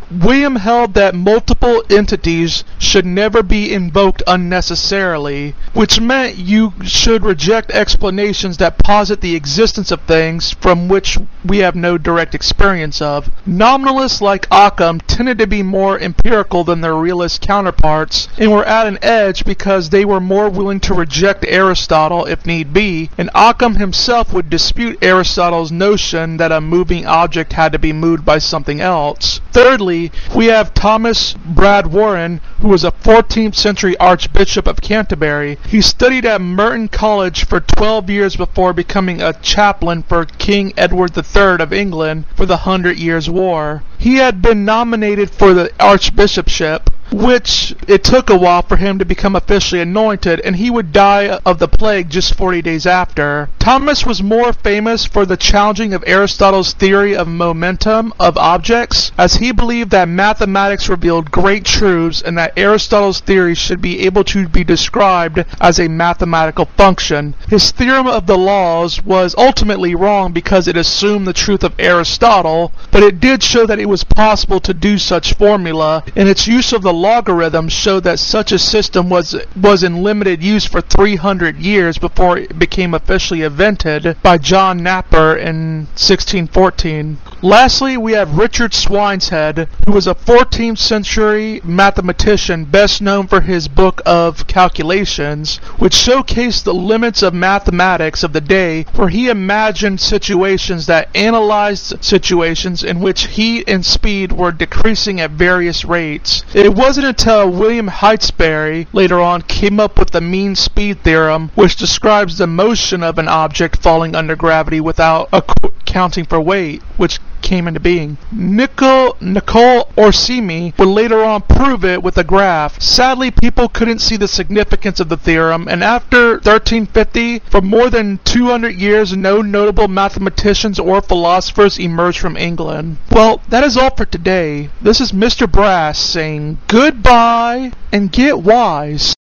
William held that multiple entities should never be invoked unnecessarily, which meant you should reject explanations that posit the existence of things from which we have no direct experience of. Nominalists like Occam tended to be more empirical than their realist counterparts, and were at an edge because they were more willing to reject Aristotle if need be, and Occam himself would dispute Aristotle's notion that a moving object had to be moved by something else. Thirdly, we have Thomas Bradwardine, who was a 14th century Archbishop of Canterbury. He studied at Merton College for 12 years before becoming a chaplain for King Edward III of England for the 100 Years' War. He had been nominated for the archbishopship, which it took a while for him to become officially anointed, and he would die of the plague just 40 days after. Thomas was more famous for the challenging of Aristotle's theory of momentum of objects, as he believed that mathematics revealed great truths and that Aristotle's theory should be able to be described as a mathematical function. His theorem of the laws was ultimately wrong because it assumed the truth of Aristotle, but it did show that it was possible to do such formula, and its use of the logarithm showed that such a system was in limited use for 300 years before it became officially invented by John Napier in 1614. Lastly, we have Richard Swineshead, who was a 14th century mathematician best known for his book of calculations, which showcased the limits of mathematics of the day, where he imagined situations that analyzed situations in which heat and speed were decreasing at various rates. It wasn't until William Heytesbury later on came up with the mean speed theorem, which describes the motion of an object falling under gravity without accounting for weight, which came into being. Nicole Orsini would later on prove it with a graph. Sadly, people couldn't see the significance of the theorem, and after 1350, for more than 200 years, no notable mathematicians or philosophers emerged from England. Well, that is all for today. This is Mr. Brass saying goodbye and get wise.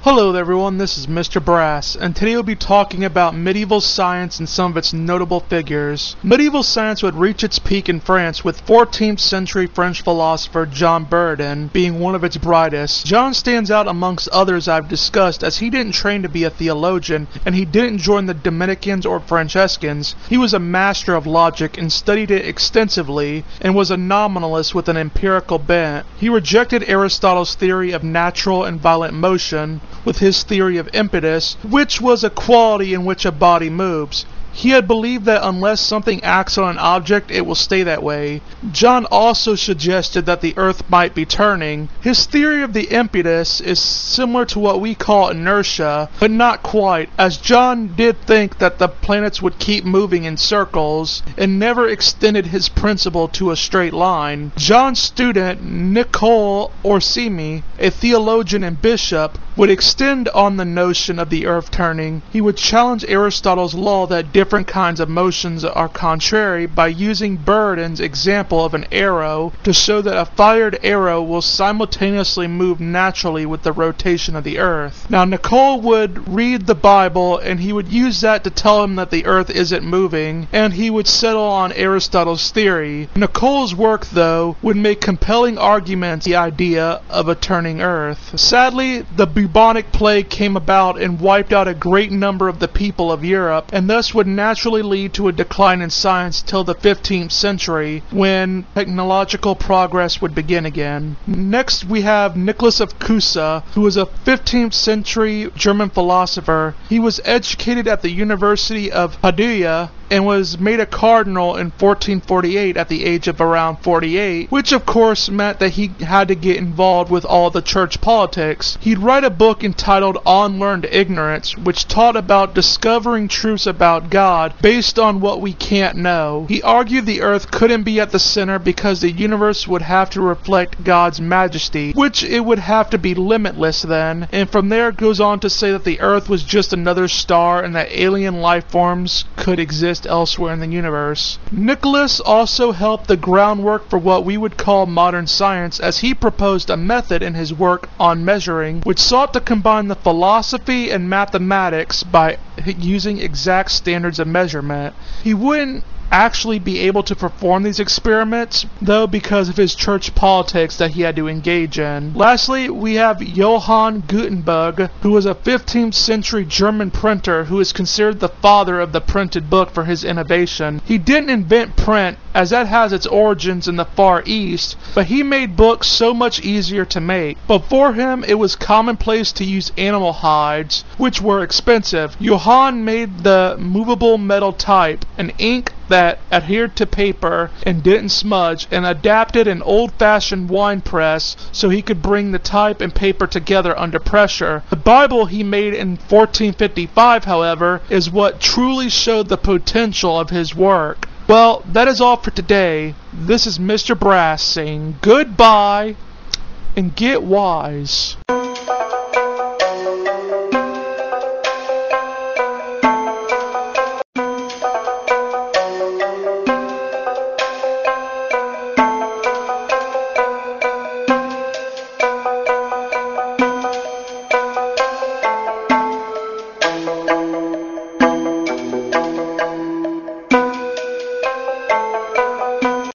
Hello there everyone, this is Mr. Brass, and today we'll be talking about medieval science and some of its notable figures. Medieval science would reach its peak in France with 14th century French philosopher John Buridan being one of its brightest. John stands out amongst others I've discussed as he didn't train to be a theologian, and he didn't join the Dominicans or Franciscans. He was a master of logic and studied it extensively, and was a nominalist with an empirical bent. He rejected Aristotle's theory of natural and violent motion, with his theory of impetus, which was a quality in which a body moves. He had believed that unless something acts on an object, it will stay that way. John also suggested that the Earth might be turning. His theory of the impetus is similar to what we call inertia, but not quite, as John did think that the planets would keep moving in circles, and never extended his principle to a straight line. John's student, Nicole Orsini, a theologian and bishop, would extend on the notion of the Earth turning. He would challenge Aristotle's law that different kinds of motions are contrary by using Buridan's example of an arrow to show that a fired arrow will simultaneously move naturally with the rotation of the Earth. Now, Nicole would read the Bible, and he would use that to tell him that the Earth isn't moving, and he would settle on Aristotle's theory. Nicole's work, though, would make compelling arguments the idea of a turning Earth. Sadly, the bubonic plague came about and wiped out a great number of the people of Europe, and thus would naturally lead to a decline in science till the 15th century, when technological progress would begin again. Next, we have Nicholas of Cusa, who was a 15th century German philosopher. He was educated at the University of Padua and was made a cardinal in 1448 at the age of around 48, which of course meant that he had to get involved with all the church politics. He'd write a book entitled On Learned Ignorance, which taught about discovering truths about God based on what we can't know. He argued the earth couldn't be at the center because the universe would have to reflect God's majesty, which it would have to be limitless then, and from there goes on to say that the earth was just another star and that alien life forms could exist elsewhere in the universe. Nicholas also helped the groundwork for what we would call modern science, as he proposed a method in his work on measuring which sought to combine the philosophy and mathematics by using exact standards of measurement. He wouldn't actually be able to perform these experiments, though because of his church politics that he had to engage in. Lastly, we have Johann Gutenberg, who was a 15th century German printer who is considered the father of the printed book for his innovation. He didn't invent print, as that has its origins in the Far East, but he made books so much easier to make. Before him, it was commonplace to use animal hides, which were expensive. Johann made the movable metal type, an ink that adhered to paper and didn't smudge, and adapted an old-fashioned wine press so he could bring the type and paper together under pressure. The Bible he made in 1455, however, is what truly showed the potential of his work. Well, that is all for today. This is Mr. Brass saying goodbye and get wise.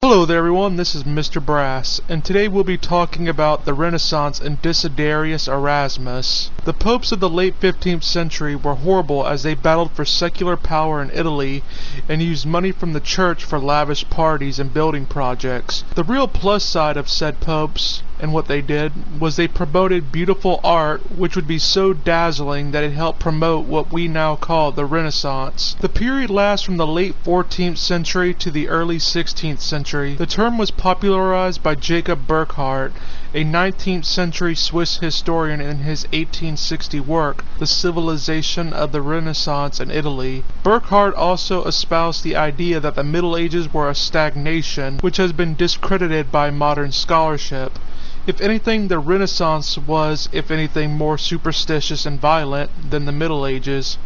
Hello there everyone, this is Mr. Brass, and today we'll be talking about the Renaissance and Desiderius Erasmus. The popes of the late 15th century were horrible as they battled for secular power in Italy and used money from the church for lavish parties and building projects. The real plus side of said popes and what they did was they promoted beautiful art, which would be so dazzling that it helped promote what we now call the Renaissance. The period lasts from the late 14th century to the early 16th century. The term was popularized by Jacob Burckhardt, a 19th century Swiss historian, in his 1860 work, The Civilization of the Renaissance in Italy. Burckhardt also espoused the idea that the Middle Ages were a stagnation, which has been discredited by modern scholarship. If anything, the Renaissance was, if anything, more superstitious and violent than the Middle Ages.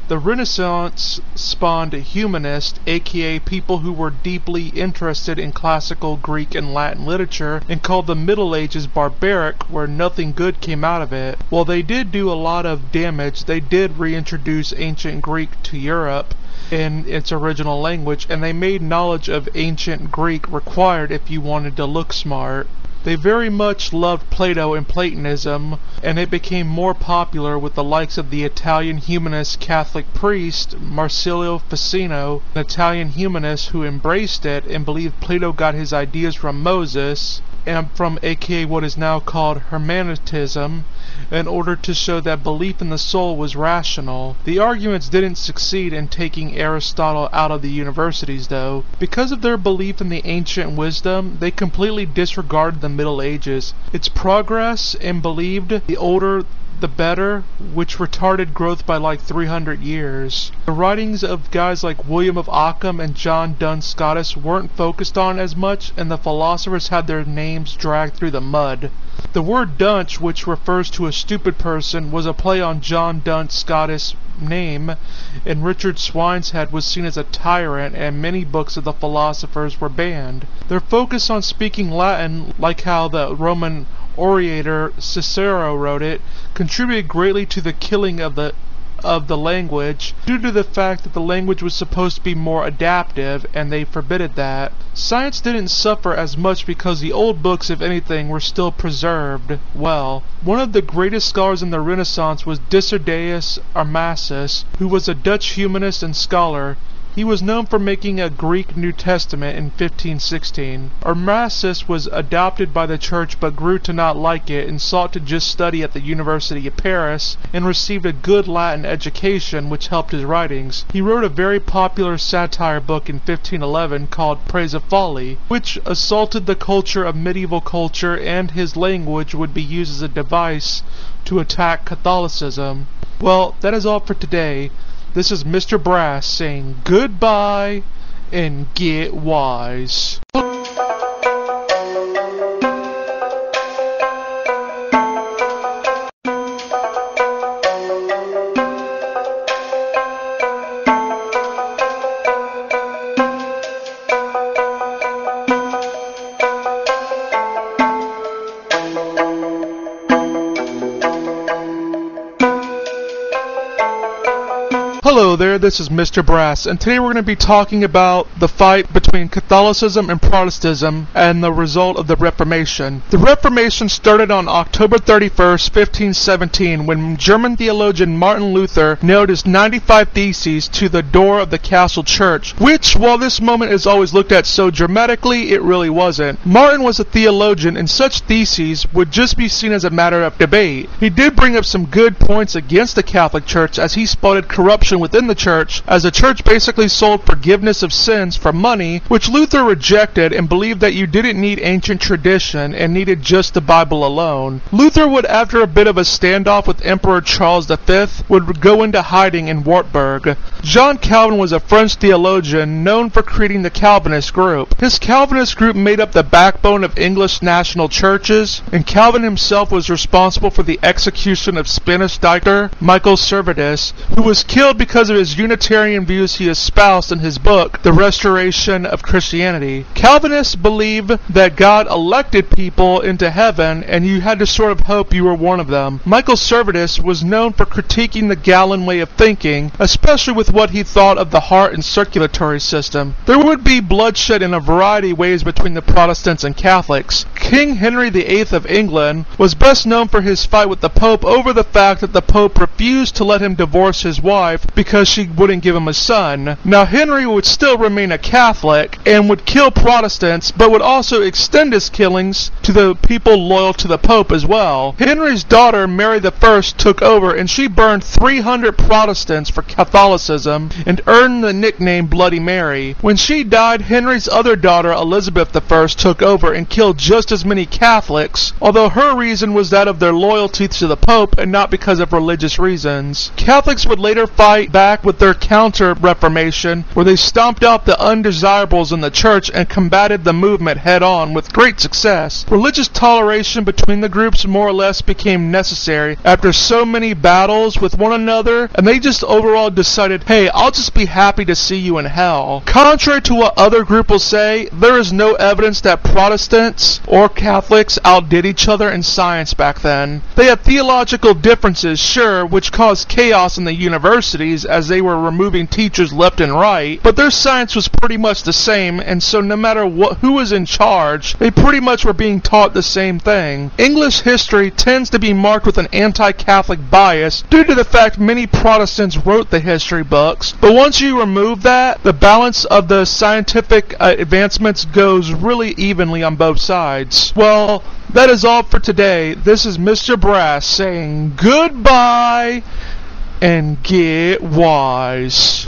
The Renaissance spawned humanists, aka people who were deeply interested in classical Greek and Latin literature, and called the Middle Ages barbaric, where nothing good came out of it. While they did do a lot of damage, they did reintroduce ancient Greek to Europe in its original language, and they made knowledge of ancient Greek required if you wanted to look smart. They very much loved Plato and Platonism, and it became more popular with the likes of the Italian humanist Catholic priest Marsilio Ficino, an Italian humanist who embraced it and believed Plato got his ideas from Moses and from aka what is now called Hermeticism, in order to show that belief in the soul was rational. The arguments didn't succeed in taking Aristotle out of the universities, though. Because of their belief in the ancient wisdom, they completely disregarded the Middle Ages, its progress, and believed the older the better, which retarded growth by like 300 years. The writings of guys like William of Ockham and John Duns Scotus weren't focused on as much, and the philosophers had their names dragged through the mud. The word dunce, which refers to a stupid person, was a play on John Duns Scotus' name, and Richard Swineshead was seen as a tyrant, and many books of the philosophers were banned. Their focus on speaking Latin, like how the Roman orator Cicero wrote it, contributed greatly to the killing of the language, due to the fact that the language was supposed to be more adaptive, and they forbidded that. Science didn't suffer as much because the old books, if anything, were still preserved well. One of the greatest scholars in the Renaissance was Desiderius Erasmus, who was a Dutch humanist and scholar. He was known for making a Greek New Testament in 1516. Erasmus was adopted by the church but grew to not like it and sought to just study at the University of Paris and received a good Latin education, which helped his writings. He wrote a very popular satire book in 1511 called Praise of Folly, which assaulted the culture of medieval culture, and his language would be used as a device to attack Catholicism. Well, that is all for today. This is Mr. Brass saying goodbye and get wise. Hello there, this is Mr. Brass, and today we're going to be talking about the fight between Catholicism and Protestantism and the result of the Reformation. The Reformation started on October 31st, 1517, when German theologian Martin Luther nailed his 95 Theses to the door of the castle church, which, while this moment is always looked at so dramatically, it really wasn't. Martin was a theologian, and such theses would just be seen as a matter of debate. He did bring up some good points against the Catholic Church, as he spotted corruption within the church, as the church basically sold forgiveness of sins for money, which Luther rejected and believed that you didn't need ancient tradition and needed just the Bible alone. Luther would, after a bit of a standoff with Emperor Charles V, would go into hiding in Wartburg. John Calvin was a French theologian known for creating the Calvinist group. His Calvinist group made up the backbone of English national churches, and Calvin himself was responsible for the execution of Spanish dictator Michael Servetus, who was killed because of his Unitarian views he espoused in his book, The Restoration of Christianity. Calvinists believe that God elected people into heaven and you had to sort of hope you were one of them. Michael Servetus was known for critiquing the Galen way of thinking, especially with what he thought of the heart and circulatory system. There would be bloodshed in a variety of ways between the Protestants and Catholics. King Henry VIII of England was best known for his fight with the Pope over the fact that the Pope refused to let him divorce his wife because she wouldn't give him a son. Now Henry would still remain a Catholic and would kill Protestants, but would also extend his killings to the people loyal to the Pope as well. Henry's daughter Mary I took over, and she burned 300 Protestants for Catholicism and earned the nickname Bloody Mary. When she died, Henry's other daughter Elizabeth I took over and killed just as many Catholics, although her reason was that of their loyalty to the Pope and not because of religious reasons. Catholics would later fight back with their counter-reformation, where they stomped out the undesirables in the church and combated the movement head-on with great success. Religious toleration between the groups more or less became necessary after so many battles with one another, and they just overall decided, hey, I'll just be happy to see you in hell. Contrary to what other groups will say, there is no evidence that Protestants or Catholics outdid each other in science back then. They had theological differences, sure, which caused chaos in the universities as they were removing teachers left and right, but their science was pretty much the same, and so no matter who was in charge, they pretty much were being taught the same thing. English history tends to be marked with an anti-Catholic bias due to the fact many Protestants wrote the history books, but once you remove that, the balance of the scientific advancements goes really evenly on both sides. Well, that is all for today. This is Mr. Brass saying goodbye and get wise.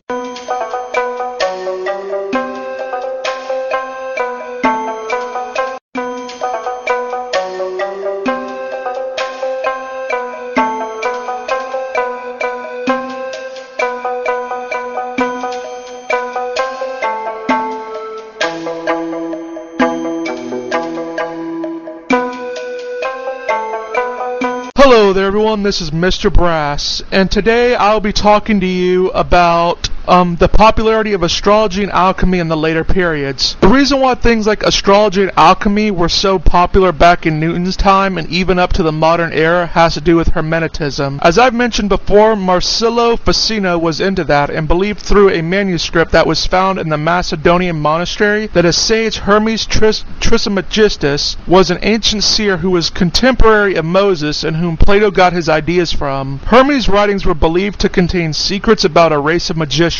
Hello there everyone, this is Mr. Brass, and today I'll be talking to you about the popularity of astrology and alchemy in the later periods. The reason why things like astrology and alchemy were so popular back in Newton's time and even up to the modern era has to do with Hermeticism. As I've mentioned before, Marsilio Ficino was into that and believed through a manuscript that was found in the Macedonian monastery that a sage Hermes Trismegistus was an ancient seer who was contemporary of Moses and whom Plato got his ideas from. Hermes' writings were believed to contain secrets about a race of magicians.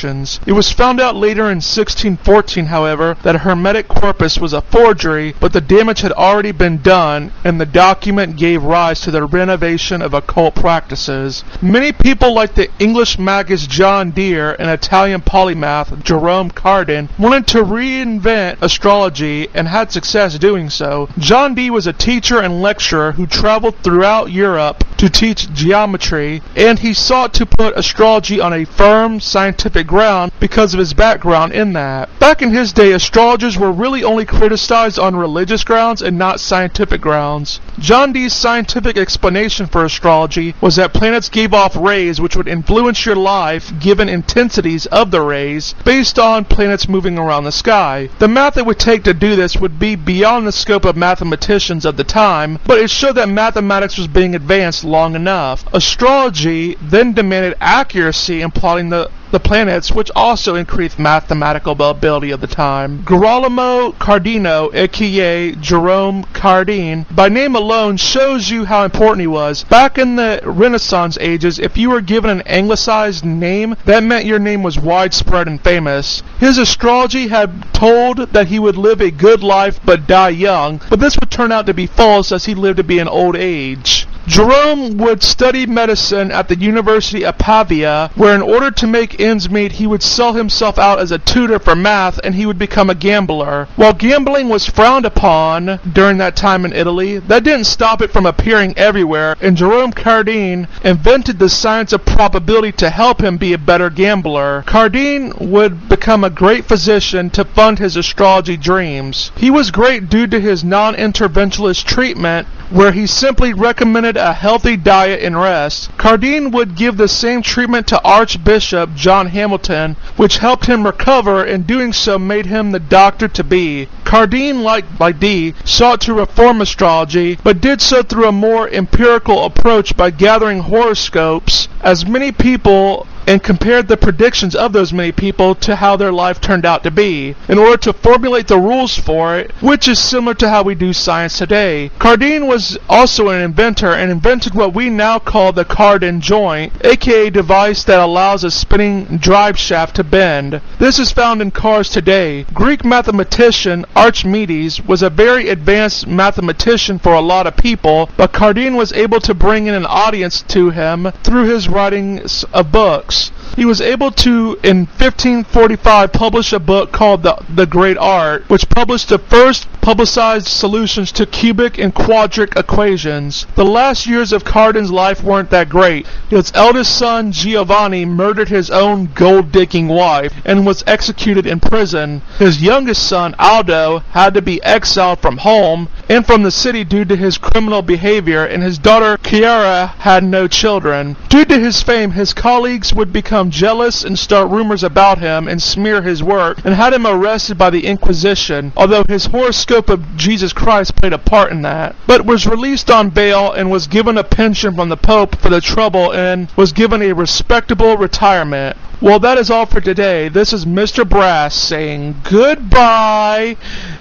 It was found out later in 1614, however, that a Hermetic corpus was a forgery, but the damage had already been done, and the document gave rise to the renovation of occult practices. Many people like the English magus John Dee and Italian polymath Jerome Cardan wanted to reinvent astrology and had success doing so. John Dee was a teacher and lecturer who traveled throughout Europe to teach geometry, and he sought to put astrology on a firm scientific ground because of his background in that. Back in his day, astrologers were really only criticized on religious grounds and not scientific grounds. John Dee's scientific explanation for astrology was that planets gave off rays which would influence your life given intensities of the rays based on planets moving around the sky. The math it would take to do this would be beyond the scope of mathematicians of the time, but it showed that mathematics was being advanced long enough. Astrology then demanded accuracy in plotting the the planets, which also increased mathematical ability of the time. Girolamo Cardino, aka Jerome Cardin, by name alone shows you how important he was. Back in the Renaissance ages, if you were given an anglicized name, that meant your name was widespread and famous. His astrology had told that he would live a good life but die young, but this would turn out to be false as he lived to be an old age. Jerome would study medicine at the University of Pavia, where in order to make ends meet, he would sell himself out as a tutor for math, and he would become a gambler. While gambling was frowned upon during that time in Italy, that didn't stop it from appearing everywhere, and Jerome Cardin invented the science of probability to help him be a better gambler. Cardin would become a great physician to fund his astrology dreams. He was great due to his non-interventionist treatment, where he simply recommended a healthy diet and rest. Cardin would give the same treatment to Archbishop John Hamilton, which helped him recover, and doing so made him the doctor to be. Cardin, like Dee, sought to reform astrology, but did so through a more empirical approach by gathering horoscopes as many people and compared the predictions of those many people to how their life turned out to be, in order to formulate the rules for it, which is similar to how we do science today. Cardin was also an inventor and invented what we now call the Cardin joint, aka a device that allows a spinning drive shaft to bend. This is found in cars today. Greek mathematician Archimedes was a very advanced mathematician for a lot of people, but Cardin was able to bring in an audience to him through his writings of books. He was able to, in 1545, publish a book called The Great Art, which published the first publicized solutions to cubic and quadratic equations. The last years of Cardin's life weren't that great. His eldest son, Giovanni, murdered his own gold-digging wife and was executed in prison. His youngest son, Aldo, had to be exiled from home and from the city due to his criminal behavior, and his daughter, Chiara, had no children. Due to his fame, his colleagues would become jealous and start rumors about him and smear his work, and had him arrested by the Inquisition, although his horoscope of Jesus Christ played a part in that, but was released on bail and was given a pension from the Pope for the trouble and was given a respectable retirement. Well, that is all for today. This is Mr. Brass saying goodbye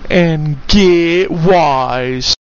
and get wise.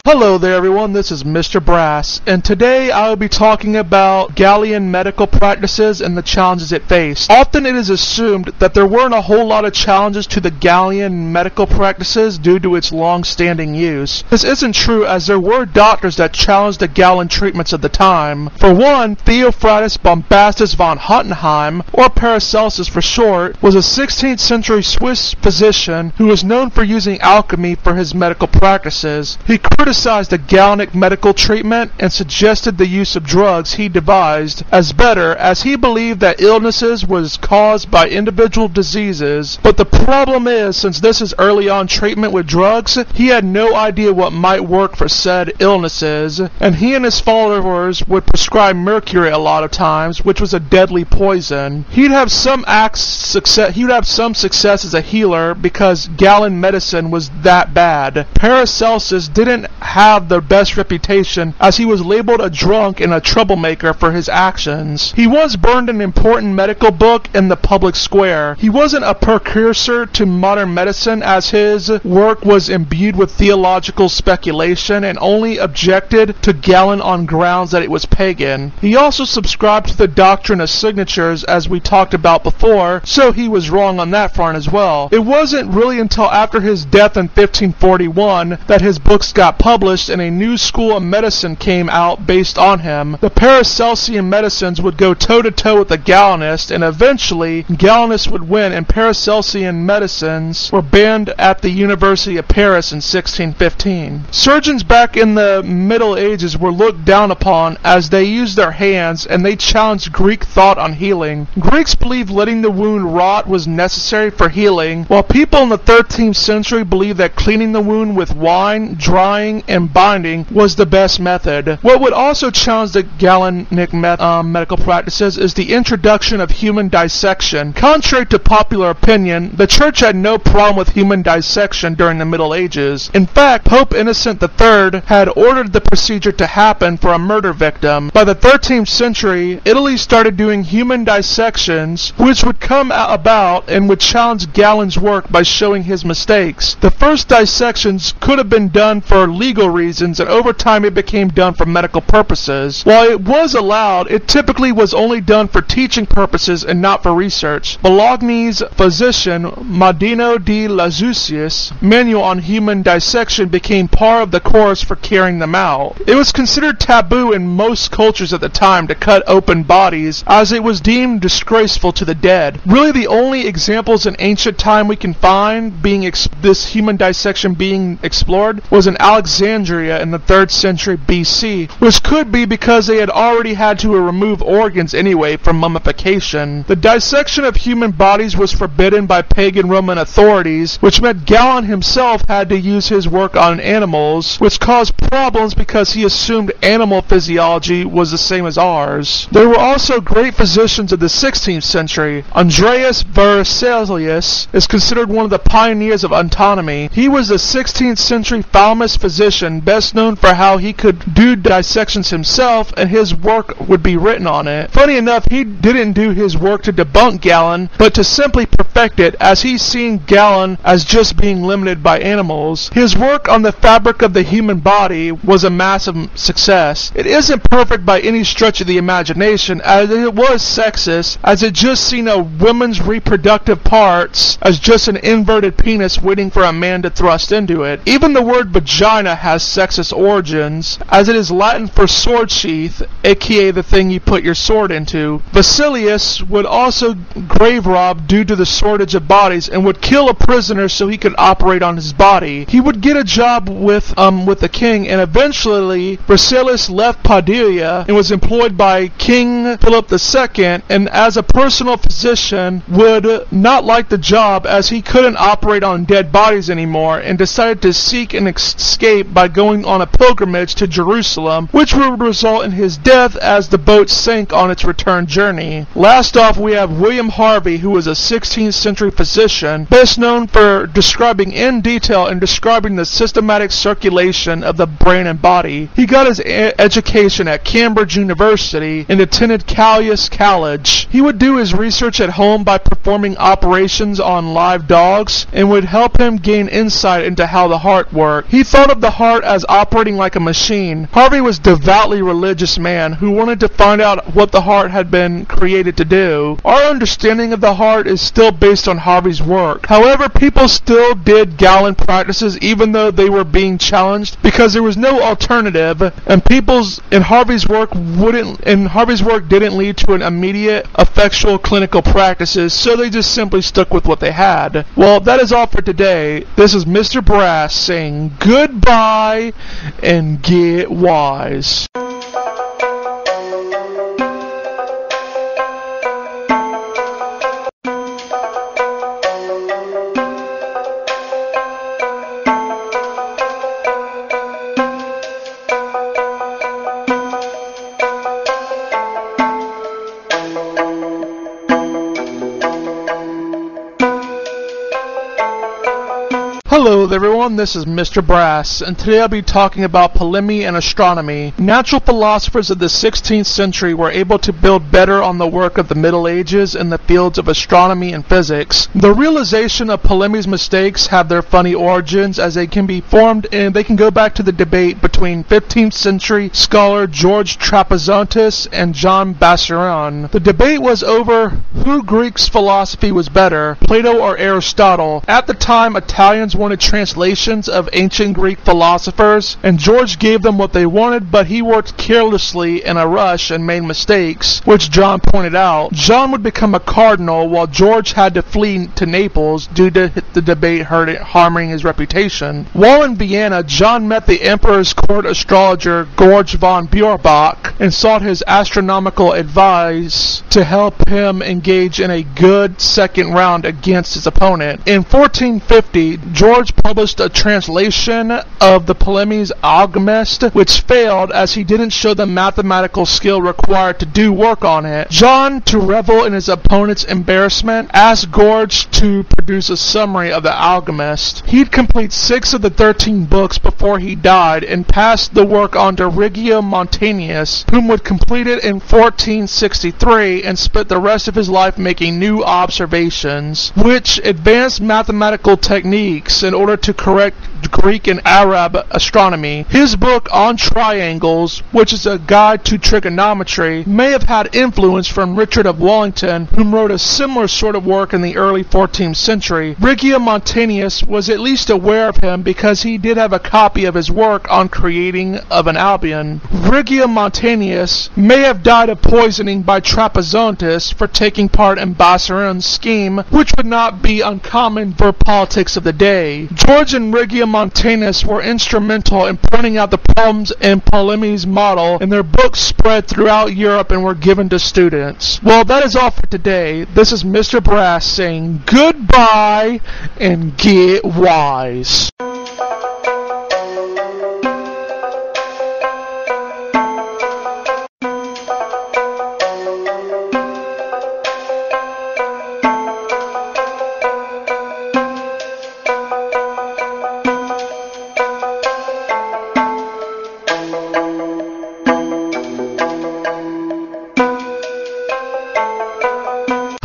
Hello there everyone, this is Mr. Brass, and today I will be talking about Galilean medical practices and the challenges it faced. Often it is assumed that there weren't a whole lot of challenges to the Galilean medical practices due to its long-standing use. This isn't true, as there were doctors that challenged the Galilean treatments of the time. For one, Theophrastus Bombastus von Hottenheim, or Paracelsus for short, was a 16th century Swiss physician who was known for using alchemy for his medical practices. He criticized the Galenic medical treatment and suggested the use of drugs he devised as better, as he believed that illnesses was caused by individual diseases. But the problem is, since this is early on treatment with drugs, he had no idea what might work for said illnesses, and he and his followers would prescribe mercury a lot of times, which was a deadly poison. He'd have some success as a healer because Galilean medicine was that bad. Paracelsus didn't have the best reputation, as he was labeled a drunk and a troublemaker for his actions. He once burned an important medical book in the public square. He wasn't a precursor to modern medicine, as his work was imbued with theological speculation and only objected to Galen on grounds that it was pagan. He also subscribed to the doctrine of signatures, as we talked about before, so he was wrong on that front as well. It wasn't really until after his death in 1541 that his books got published, published and a new school of medicine came out based on him. The Paracelsian medicines would go toe-to-toe with the Galenists, and eventually Galenists would win, and Paracelsian medicines were banned at the University of Paris in 1615. Surgeons back in the Middle Ages were looked down upon as they used their hands, and they challenged Greek thought on healing. Greeks believed letting the wound rot was necessary for healing, while people in the 13th century believed that cleaning the wound with wine, drying, and binding was the best method. What would also challenge the Galenic medical practices is the introduction of human dissection. Contrary to popular opinion, the Church had no problem with human dissection during the Middle Ages. In fact, Pope Innocent III had ordered the procedure to happen for a murder victim. By the 13th century, Italy started doing human dissections, which would come about and would challenge Galen's work by showing his mistakes. The first dissections could have been done for legal reasons, and over time it became done for medical purposes. While it was allowed, it typically was only done for teaching purposes and not for research. Bologna's physician, Madino di Lazusius' manual on human dissection became part of the course for carrying them out. It was considered taboo in most cultures at the time to cut open bodies, as it was deemed disgraceful to the dead. Really, the only examples in ancient time we can find being this human dissection being explored was in Alexandria in the 3rd century BC, which could be because they had already had to remove organs anyway from mummification. The dissection of human bodies was forbidden by pagan Roman authorities, which meant Galen himself had to use his work on animals, which caused problems because he assumed animal physiology was the same as ours. There were also great physicians of the 16th century. Andreas Berzelius is considered one of the pioneers of anatomy. He was a 16th century famous physician, best known for how he could do dissections himself, and his work would be written on it. Funny enough, he didn't do his work to debunk Galen, but to simply perfect it, as he seen Galen as just being limited by animals. His work on the fabric of the human body was a massive success. It isn't perfect by any stretch of the imagination, as it was sexist, as it just seen a woman's reproductive parts as just an inverted penis waiting for a man to thrust into it. Even the word vagina has sexist origins, as it is Latin for sword sheath, aka the thing you put your sword into. Basilius would also grave rob due to the shortage of bodies, and would kill a prisoner so he could operate on his body. He would get a job with the king, and eventually Basilius left Padilla and was employed by King Philip II, and as a personal physician would not like the job as he couldn't operate on dead bodies anymore, and decided to seek an escape by going on a pilgrimage to Jerusalem, which would result in his death as the boat sank on its return journey. Last off, we have William Harvey, who was a 16th century physician, best known for describing in detail and describing the systematic circulation of the brain and body. He got his education at Cambridge University and attended Caius College. He would do his research at home by performing operations on live dogs, and would help him gain insight into how the heart worked. He thought of the heart as operating like a machine. Harvey was a devoutly religious man who wanted to find out what the heart had been created to do. Our understanding of the heart is still based on Harvey's work. However, people still did Galen practices even though they were being challenged, because there was no alternative, and Harvey's work didn't lead to an immediate effectual clinical practices, so they just simply stuck with what they had. Well, that is all for today. This is Mr. Brass saying goodbye and get wise. Hello everyone, this is Mr. Brass, and today I'll be talking about polemy and astronomy. Natural philosophers of the 16th century were able to build better on the work of the Middle Ages in the fields of astronomy and physics. The realization of polemy's mistakes have their funny origins, as they can be formed and they can go back to the debate between 15th century scholar George Trapezontis and John Bassarin. The debate was over who Greek's philosophy was better, Plato or Aristotle. At the time, Italians wanted translations of ancient Greek philosophers, and George gave them what they wanted, but he worked carelessly in a rush and made mistakes, which John pointed out. John would become a cardinal, while George had to flee to Naples due to the debate harming his reputation. While in Vienna, John met the emperor's court astrologer Georg von Beuerbach and sought his astronomical advice to help him engage in a good second round against his opponent. In 1450, George published a translation of the Ptolemy's Almagest, which failed as he didn't show the mathematical skill required to do work on it. John, to revel in his opponent's embarrassment, asked Georg to produce a summary of the Almagest. He'd complete 6 of the 13 books before he died and passed the work on to Regiomontanus, whom would complete it in 1463 and spent the rest of his life making new observations, which advanced mathematical techniques in order to correct Greek and Arab astronomy. His book On Triangles, which is a guide to trigonometry, may have had influence from Richard of Wellington, whom wrote a similar sort of work in the early 14th century. Regiomontanus was at least aware of him because he did have a copy of his work on creating of an Albion. Regiomontanus may have died of poisoning by Trapezountes for taking part in Bassarin's scheme, which would not be uncommon for politics of the day. George and Regiomontanus were instrumental in pointing out the problems in Ptolemy's model, and their books spread throughout Europe and were given to students. Well, that is all for today. This is Mr. Brass saying goodbye and get wise.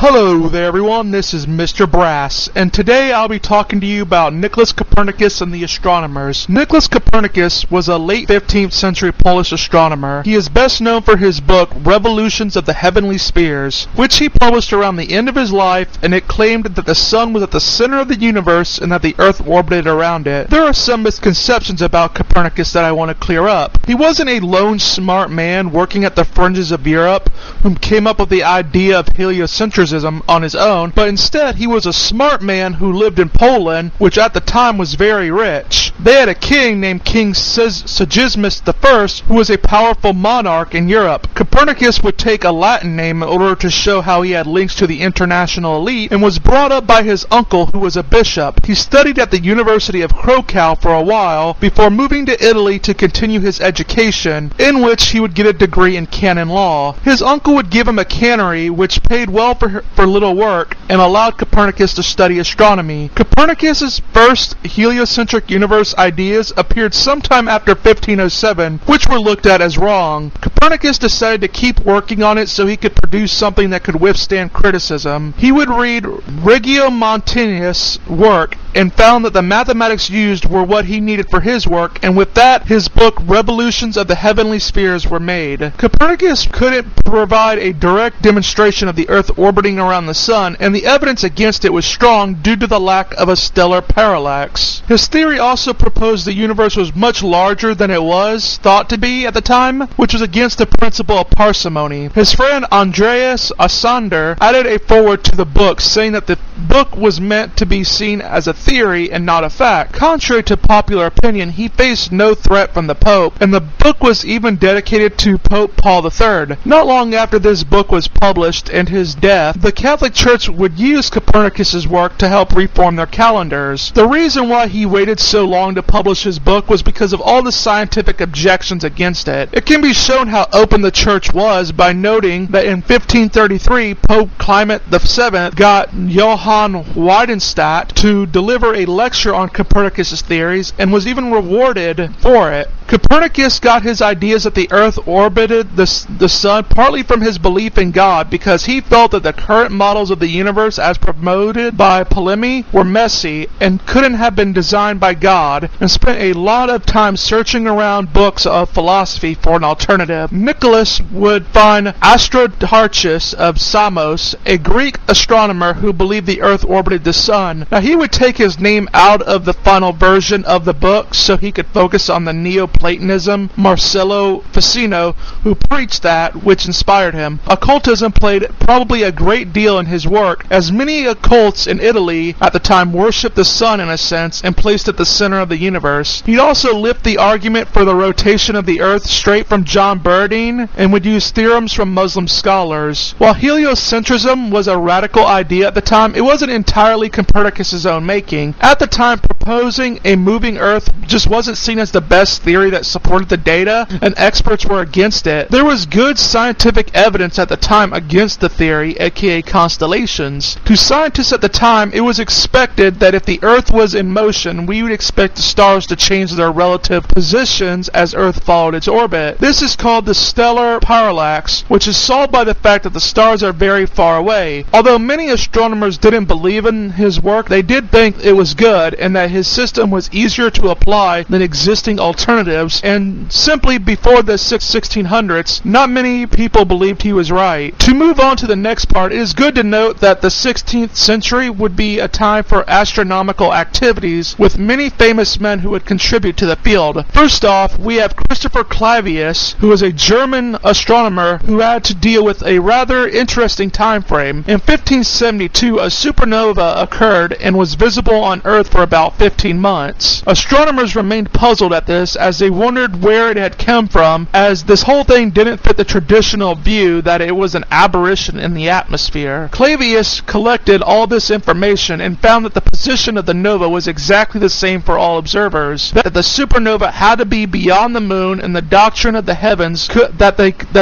Hello there everyone, this is Mr. Brass, and today I'll be talking to you about Nicholas Copernicus and the astronomers. Nicholas Copernicus was a late 15th century Polish astronomer. He is best known for his book Revolutions of the Heavenly Spheres, which he published around the end of his life, and it claimed that the sun was at the center of the universe and that the earth orbited around it. There are some misconceptions about Copernicus that I want to clear up. He wasn't a lone smart man working at the fringes of Europe who came up with the idea of heliocentrism on his own, but instead he was a smart man who lived in Poland, which at the time was very rich. They had a king named King Sigismund I, who was a powerful monarch in Europe. Copernicus would take a Latin name in order to show how he had links to the international elite, and was brought up by his uncle, who was a bishop. He studied at the University of Krakow for a while before moving to Italy to continue his education, in which he would get a degree in canon law. His uncle would give him a cannery, which paid well for little work, and allowed Copernicus to study astronomy. Copernicus's first heliocentric universe ideas appeared sometime after 1507, which were looked at as wrong. Copernicus decided to keep working on it so he could produce something that could withstand criticism. He would read Regiomontanus' work and found that the mathematics used were what he needed for his work, and with that, his book Revolutions of the Heavenly Spheres were made. Copernicus couldn't provide a direct demonstration of the Earth orbiting around the sun, and the evidence against it was strong due to the lack of a stellar parallax. His theory also proposed the universe was much larger than it was thought to be at the time, which was against the principle of parsimony. His friend Andreas Osander added a foreword to the book, saying that the book was meant to be seen as a theory and not a fact. Contrary to popular opinion, he faced no threat from the Pope, and the book was even dedicated to Pope Paul III. Not long after this book was published and his death, the Catholic Church would use Copernicus's work to help reform their calendars. The reason why he waited so long to publish his book was because of all the scientific objections against it. It can be shown how open the Church was by noting that in 1533, Pope Clement VII got Johann Weidenstadt to deliver a lecture on Copernicus's theories and was even rewarded for it. Copernicus got his ideas that the Earth orbited the Sun partly from his belief in God, because he felt that the current models of the universe as promoted by Ptolemy were messy and couldn't have been designed by God, and spent a lot of time searching around books of philosophy for an alternative. Nicholas would find Aristarchus of Samos, a Greek astronomer who believed the Earth orbited the Sun. Now, he would take his name out of the final version of the book so he could focus on the Neoplatonism Marcello Ficino, who preached that, which inspired him. Occultism played probably a great deal in his work, as many occults in Italy at the time worshipped the sun in a sense and placed it at the center of the universe. He'd also lift the argument for the rotation of the Earth straight from John Burdine and would use theorems from Muslim scholars. While heliocentrism was a radical idea at the time, it wasn't entirely Copernicus' own making. At the time, proposing a moving Earth just wasn't seen as the best theory that supported the data, and experts were against it. There was good scientific evidence at the time against the theory, aka constellations. To scientists at the time, it was expected that if the Earth was in motion, we would expect the stars to change their relative positions as Earth followed its orbit. This is called the stellar parallax, which is solved by the fact that the stars are very far away. Although many astronomers didn't believe in his work, they did think it was good and that his system was easier to apply than existing alternatives, and simply before the 1600s, not many people believed he was right. To move on to the next part, it is good to note that the 16th century would be a time for astronomical activities, with many famous men who would contribute to the field. First off, we have Christopher Clavius, who was a German astronomer who had to deal with a rather interesting time frame. In 1572, a supernova occurred and was visible on Earth for about 15 months. Astronomers remained puzzled at this, as they wondered where it had come from, as this whole thing didn't fit the traditional view that it was an aberration in the atmosphere. Clavius collected all this information and found that the position of the nova was exactly the same for all observers, that the supernova had to be beyond the moon, and the doctrine of the heavens that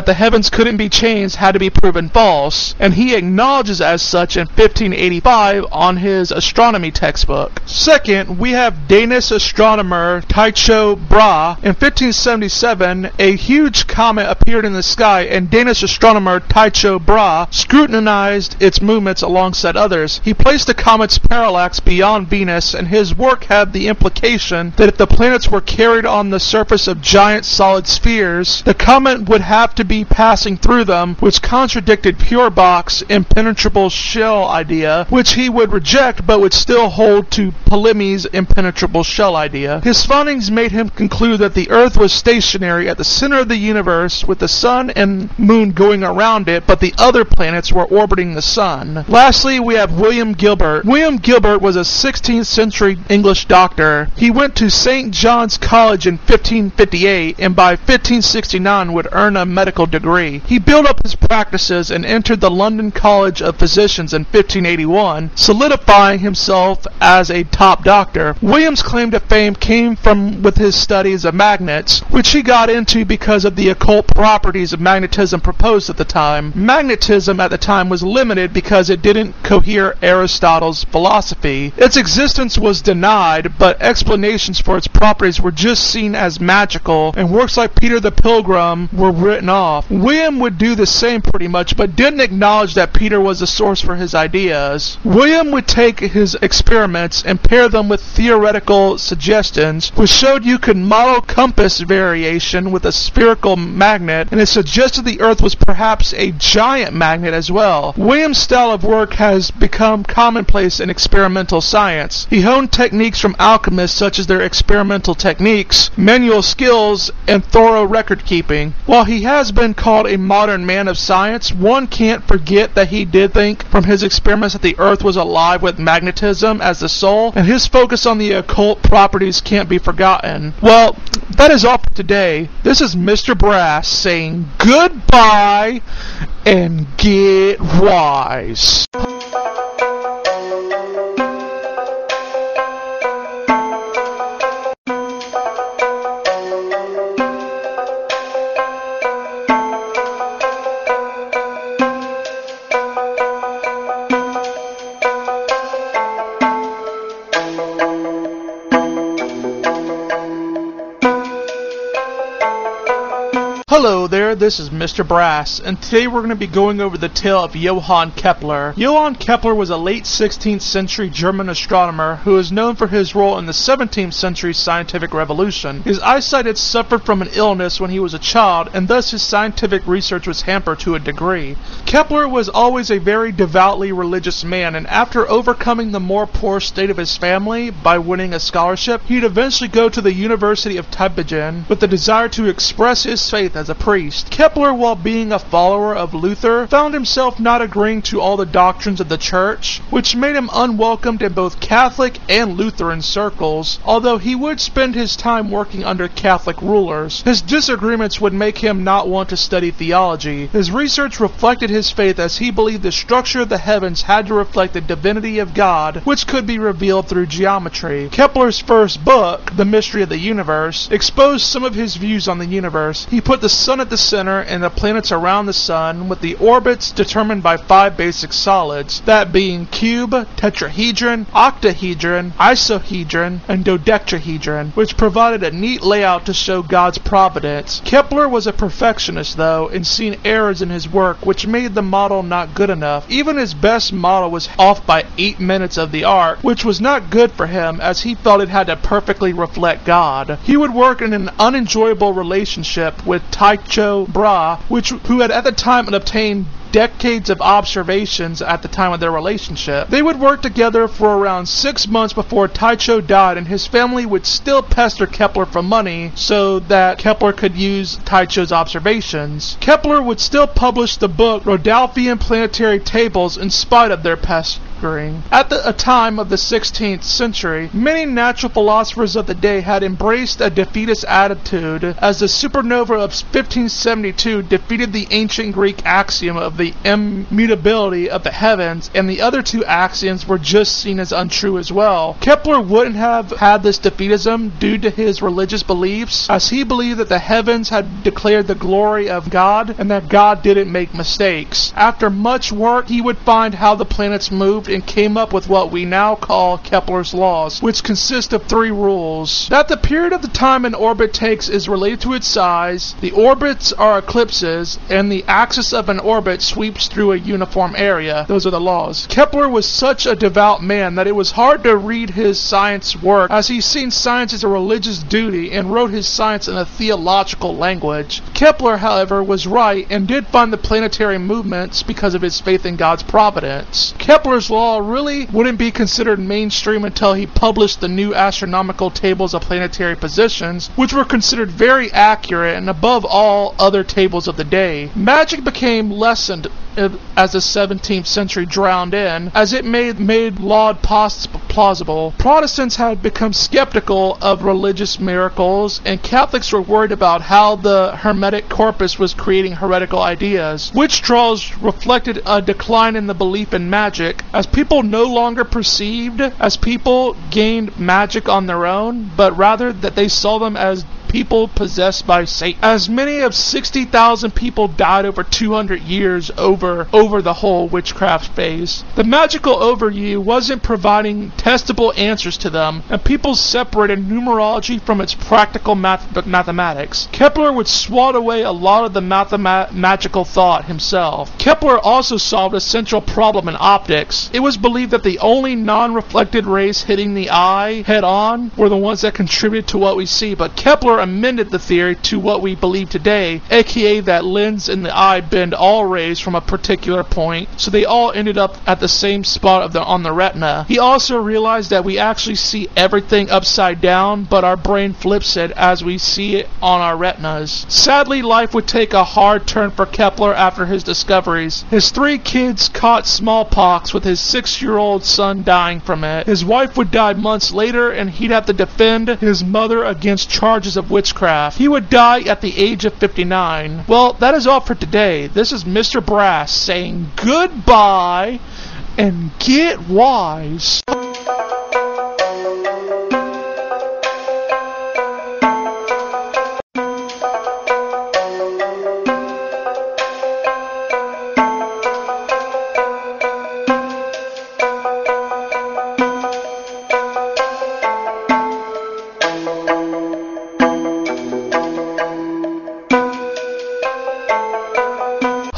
the heavens couldn't be changed had to be proven false, and he acknowledges as such in 1585 on his astronomy textbook. Second, we have Danish astronomer Tycho Brahe. In 1577, a huge comet appeared in the sky, and Danish astronomer Tycho Brahe scrutinized its movements alongside others. He placed the comet's parallax beyond Venus, and his work had the implication that if the planets were carried on the surface of giant solid spheres, the comet would have to be passing through them, which contradicted Feuerbach's impenetrable shell idea, which he would reject but would still hold to Ptolemy's impenetrable shell idea. His findings made him conclude that the Earth was stationary at the center of the universe, with the sun and moon going around it, but the other planets were orbiting the sun. Lastly, we have William Gilbert. William Gilbert was a 16th century English doctor. He went to St. John's College in 1558, and by 1569 would earn a medical degree. He built up his practices and entered the London College of Physicians in 1581, solidifying himself as a top doctor. William's claim to fame came from with his studies of magnets, which he got into because of the occult properties of magnetism proposed at the time. Magnetism at the time was limited because it didn't cohere Aristotle's philosophy. Its existence was denied, but explanations for its properties were just seen as magical, and works like Peter the Pilgrim were written off. William would do the same pretty much, but didn't acknowledge that Peter was the source for his ideas. William would take his experiments and pair them with theoretical suggestions, which showed you could model compass variation with a spherical magnet, and it suggested the Earth was perhaps a giant magnet as well. William's style of work has become commonplace in experimental science. He honed techniques from alchemists, such as their experimental techniques, manual skills, and thorough record keeping. While he has been called a modern man of science, one can't forget that he did think from his experiments that the Earth was alive with magnetism as the soul, and his focus on the occult properties can't be forgotten. Well, that is all for today. This is Mr. Brass saying goodbye and get wise. Hello there, this is Mr. Brass, and today we're going to be going over the tale of Johann Kepler. Johann Kepler was a late 16th century German astronomer who is known for his role in the 17th century scientific revolution. His eyesight had suffered from an illness when he was a child, and thus his scientific research was hampered to a degree. Kepler was always a very devoutly religious man, and after overcoming the more poor state of his family by winning a scholarship, he'd eventually go to the University of Tübingen with the desire to express his faith as a priest. Kepler, while being a follower of Luther, found himself not agreeing to all the doctrines of the church, which made him unwelcomed in both Catholic and Lutheran circles, although he would spend his time working under Catholic rulers. His disagreements would make him not want to study theology. His research reflected his faith as he believed the structure of the heavens had to reflect the divinity of God, which could be revealed through geometry. Kepler's first book, The Mystery of the Universe, exposed some of his views on the universe. He put the sun at the center and the planets around the sun, with the orbits determined by 5 basic solids, that being cube, tetrahedron, octahedron, isohedron, and dodecahedron, which provided a neat layout to show God's providence. Kepler was a perfectionist, though, and seen errors in his work which made the model not good enough. Even his best model was off by 8 minutes of the arc, which was not good for him as he felt it had to perfectly reflect God. He would work in an unenjoyable relationship with Tycho Brahe, who had at the time obtained decades of observations at the time of their relationship. They would work together for around 6 months before Tycho died, and his family would still pester Kepler for money so that Kepler could use Tycho's observations. Kepler would still publish the book Rudolphian Planetary Tables in spite of their pestering. At the time of the 16th century, many natural philosophers of the day had embraced a defeatist attitude, as the supernova of 1572 defeated the ancient Greek axiom of the immutability of the heavens, and the other 2 axioms were just seen as untrue as well. Kepler wouldn't have had this defeatism due to his religious beliefs, as he believed that the heavens had declared the glory of God and that God didn't make mistakes. After much work, he would find how the planets moved and came up with what we now call Kepler's laws, which consist of 3 rules. That the period of the time an orbit takes is related to its size, the orbits are eclipses, and the axis of an orbit sweeps through a uniform area. Those are the laws. Kepler was such a devout man that it was hard to read his science work, as he seen science as a religious duty and wrote his science in a theological language. Kepler, however, was right and did find the planetary movements because of his faith in God's providence. Kepler's law really wouldn't be considered mainstream until he published the new astronomical tables of planetary positions, which were considered very accurate and above all other tables of the day. Magic became lessened as the 17th century drowned in, as it made laud plausible. Protestants had become skeptical of religious miracles, and Catholics were worried about how the Hermetic corpus was creating heretical ideas. Witch trials reflected a decline in the belief in magic, as people no longer perceived as people gained magic on their own, but rather that they saw them as people possessed by Satan. As many as 60,000 people died over 200 years over the whole witchcraft phase. The magical overview wasn't providing testable answers to them, and people separated numerology from its practical mathematics. Kepler would swat away a lot of the magical thought himself. Kepler also solved a central problem in optics. It was believed that the only non-reflected rays hitting the eye head-on were the ones that contributed to what we see, but Kepler amended the theory to what we believe today, aka that lens in the eye bend all rays from a particular point, so they all ended up at the same spot on the retina. He also realized that we actually see everything upside down, but our brain flips it as we see it on our retinas. Sadly, life would take a hard turn for Kepler after his discoveries. His 3 kids caught smallpox, with his 6-year-old son dying from it. His wife would die months later, and he'd have to defend his mother against charges of witchcraft. He would die at the age of 59. Well, that is all for today. This is Mr. Brass saying goodbye and get wise.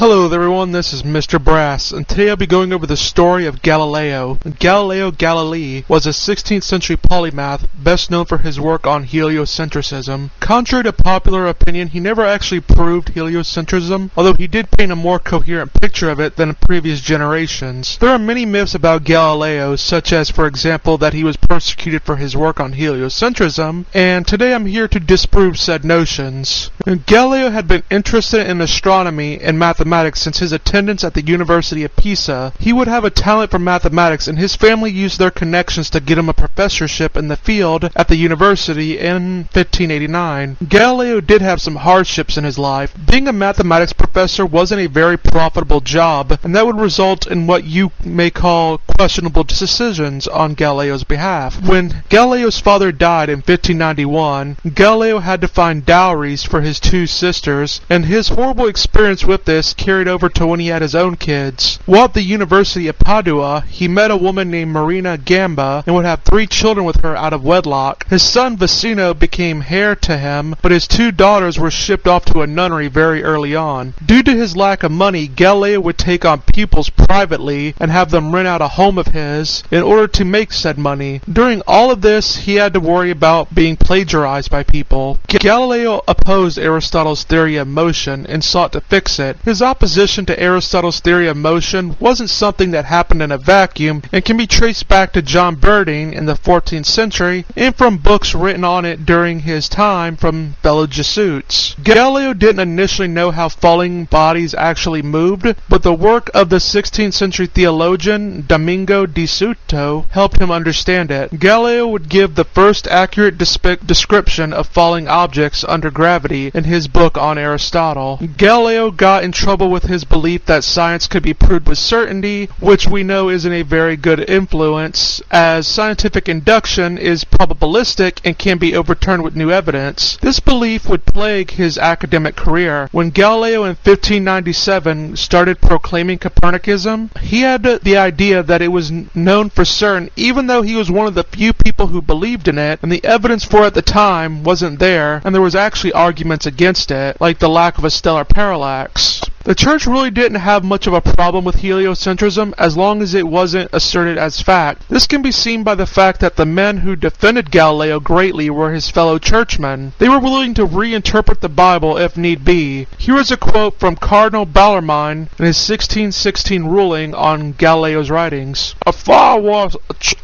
Hello everyone, this is Mr. Brass, and today I'll be going over the story of Galileo. Galileo Galilei was a 16th century polymath, best known for his work on heliocentrism. Contrary to popular opinion, he never actually proved heliocentrism, although he did paint a more coherent picture of it than previous generations. There are many myths about Galileo, such as, for example, that he was persecuted for his work on heliocentrism, and today I'm here to disprove said notions. Galileo had been interested in astronomy and mathematics since his attendance at the University of Pisa. He would have a talent for mathematics, and his family used their connections to get him a professorship in the field at the university in 1589. Galileo did have some hardships in his life. Being a mathematics professor wasn't a very profitable job, and that would result in what you may call questionable decisions on Galileo's behalf. When Galileo's father died in 1591, Galileo had to find dowries for his two sisters, and his horrible experience with this carried over to when he had his own kids. While at the University of Padua, he met a woman named Marina Gamba and would have 3 children with her out of wedlock. His son Vicino became heir to him, but his 2 daughters were shipped off to a nunnery very early on. Due to his lack of money, Galileo would take on pupils privately and have them rent out a home of his in order to make said money. During all of this, he had to worry about being plagiarized by people. Galileo opposed Aristotle's theory of motion and sought to fix it. His opposition to Aristotle's theory of motion wasn't something that happened in a vacuum and can be traced back to John Berding in the 14th century and from books written on it during his time from fellow Jesuits. Galileo didn't initially know how falling bodies actually moved, but the work of the 16th century theologian Domingo di Ceuta helped him understand it. Galileo would give the first accurate description of falling objects under gravity in his book on Aristotle. Galileo got in trouble with his belief that science could be proved with certainty, which we know isn't a very good influence, as scientific induction is probabilistic and can be overturned with new evidence. This belief would plague his academic career. When Galileo in 1597 started proclaiming Copernicism, he had the idea that it was known for certain, even though he was one of the few people who believed in it, and the evidence for it at the time wasn't there, and there was actually arguments against it, like the lack of a stellar parallax. The church really didn't have much of a problem with heliocentrism as long as it wasn't asserted as fact. This can be seen by the fact that the men who defended Galileo greatly were his fellow churchmen. They were willing to reinterpret the Bible if need be. Here is a quote from Cardinal Bellarmine in his 1616 ruling on Galileo's writings. "If there was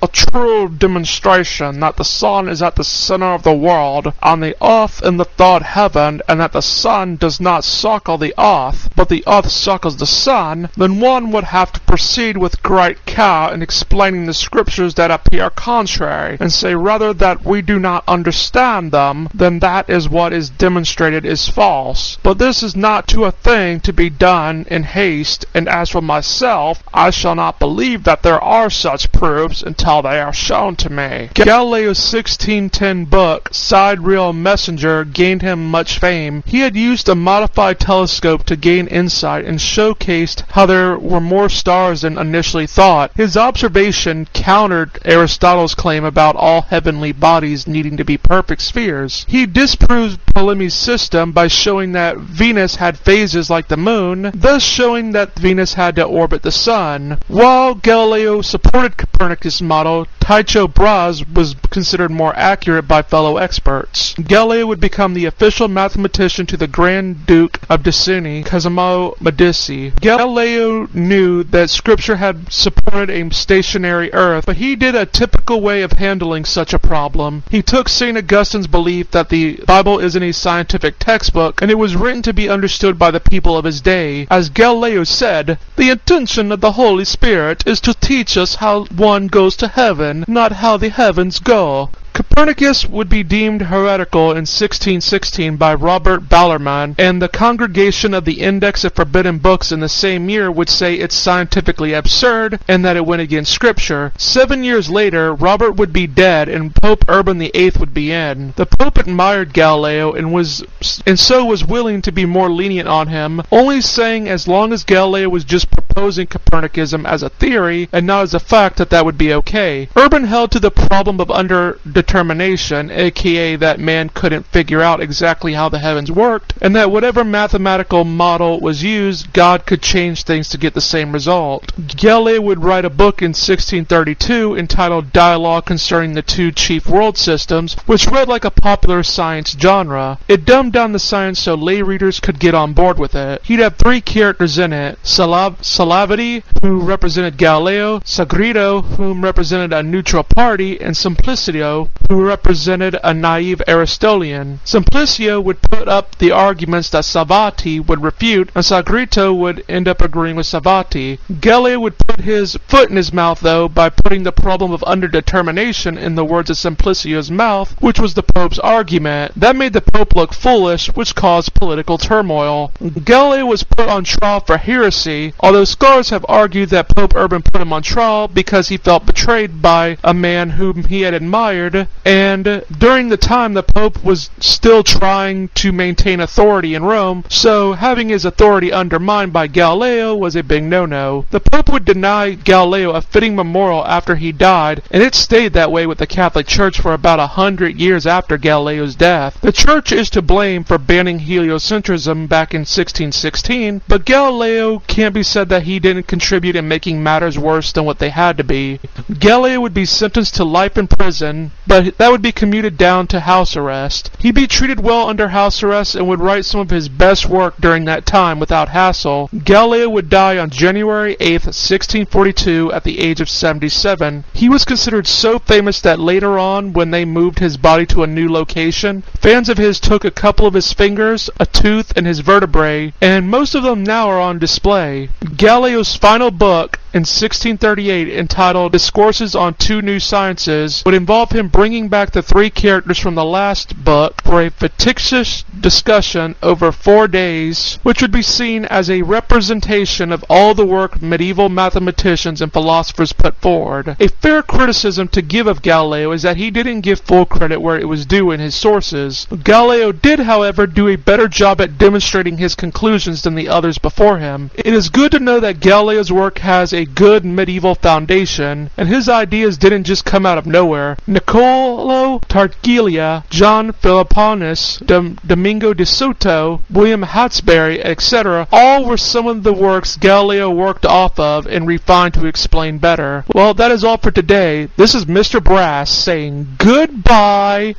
a true demonstration that the sun is at the center of the world, and the earth in the third heaven, and that the sun does not circle the earth, but the earth circles the sun, then one would have to proceed with great care in explaining the scriptures that appear contrary, and say rather that we do not understand them than that is what is demonstrated is false. But this is not a thing to be done in haste, and as for myself, I shall not believe that there are such proofs until they are shown to me." Galileo's 1610 book, Sidereal Messenger, gained him much fame. He had used a modified telescope to gain insight and showcased how there were more stars than initially thought. His observation countered Aristotle's claim about all heavenly bodies needing to be perfect spheres. He disproved Ptolemy's system by showing that Venus had phases like the moon, thus showing that Venus had to orbit the sun. While Galileo supported Copernicus' model, Tycho Brahe was considered more accurate by fellow experts. Galileo would become the official mathematician to the Grand Duke of Tuscany, Cosimo Medici. Galileo knew that Scripture had supported a stationary Earth, but he did a typical way of handling such a problem. He took St. Augustine's belief that the Bible isn't a scientific textbook, and it was written to be understood by the people of his day. As Galileo said, "The intention of the Holy Spirit is to teach us how one goes to heaven, not how the heavens go." Copernicus would be deemed heretical in 1616 by Robert Bellarmine, and the Congregation of the Index of Forbidden Books in the same year would say it's scientifically absurd and that it went against Scripture. 7 years later, Robert would be dead and Pope Urban VIII would be in. The Pope admired Galileo and so was willing to be more lenient on him, only saying as long as Galileo was just proposing Copernicism as a theory and not as a fact that would be okay. Urban held to the problem of underdetermination underdetermination, aka that man couldn't figure out exactly how the heavens worked, and that whatever mathematical model was used, God could change things to get the same result. Galileo would write a book in 1632 entitled Dialogue Concerning the Two Chief World Systems, which read like a popular science genre. It dumbed down the science so lay readers could get on board with it. He'd have three characters in it: Salavati, who represented Galileo, Sagredo, whom represented a neutral party, and Simplicio, who represented a naive Aristotelian. Simplicio would put up the arguments that Salavati would refute, and Sagredo would end up agreeing with Salavati. Galileo would put his foot in his mouth, though, by putting the problem of underdetermination in the words of Simplicio's mouth, which was the Pope's argument. That made the Pope look foolish, which caused political turmoil. Galileo was put on trial for heresy, although scholars have argued that Pope Urban put him on trial because he felt betrayed by a man whom he had admired, and during the time the Pope was still trying to maintain authority in Rome, so having his authority undermined by Galileo was a big no-no. The Pope would deny Galileo a fitting memorial after he died, and it stayed that way with the Catholic Church for about 100 years after Galileo's death. The Church is to blame for banning heliocentrism back in 1616, but Galileo can't be said that he didn't contribute in making matters worse than what they had to be. Galileo would be sentenced to life in prison, but that would be commuted down to house arrest. He'd be treated well under house arrest and would write some of his best work during that time without hassle. Galileo would die on January 8th, 1642 at the age of 77. He was considered so famous that later on, when they moved his body to a new location, fans of his took a couple of his fingers, a tooth, and his vertebrae, and most of them now are on display. Galileo's final book, in 1638, entitled Discourses on Two New Sciences, would involve him bringing back the three characters from the last book for a fictitious discussion over 4 days, which would be seen as a representation of all the work medieval mathematicians and philosophers put forward. A fair criticism to give of Galileo is that he didn't give full credit where it was due in his sources. Galileo did, however, do a better job at demonstrating his conclusions than the others before him. It is good to know that Galileo's work has a good medieval foundation, and his ideas didn't just come out of nowhere. Niccolo Tartaglia, John Philopponus, Domingo de Soto, William Hatsberry, etc., all were some of the works Galileo worked off of and refined to explain better. Well, that is all for today. This is Mr. Brass saying goodbye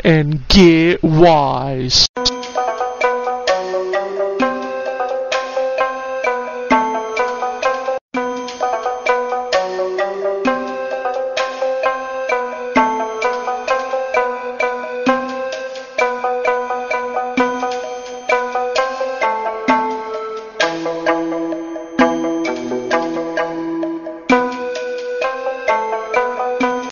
and get wise.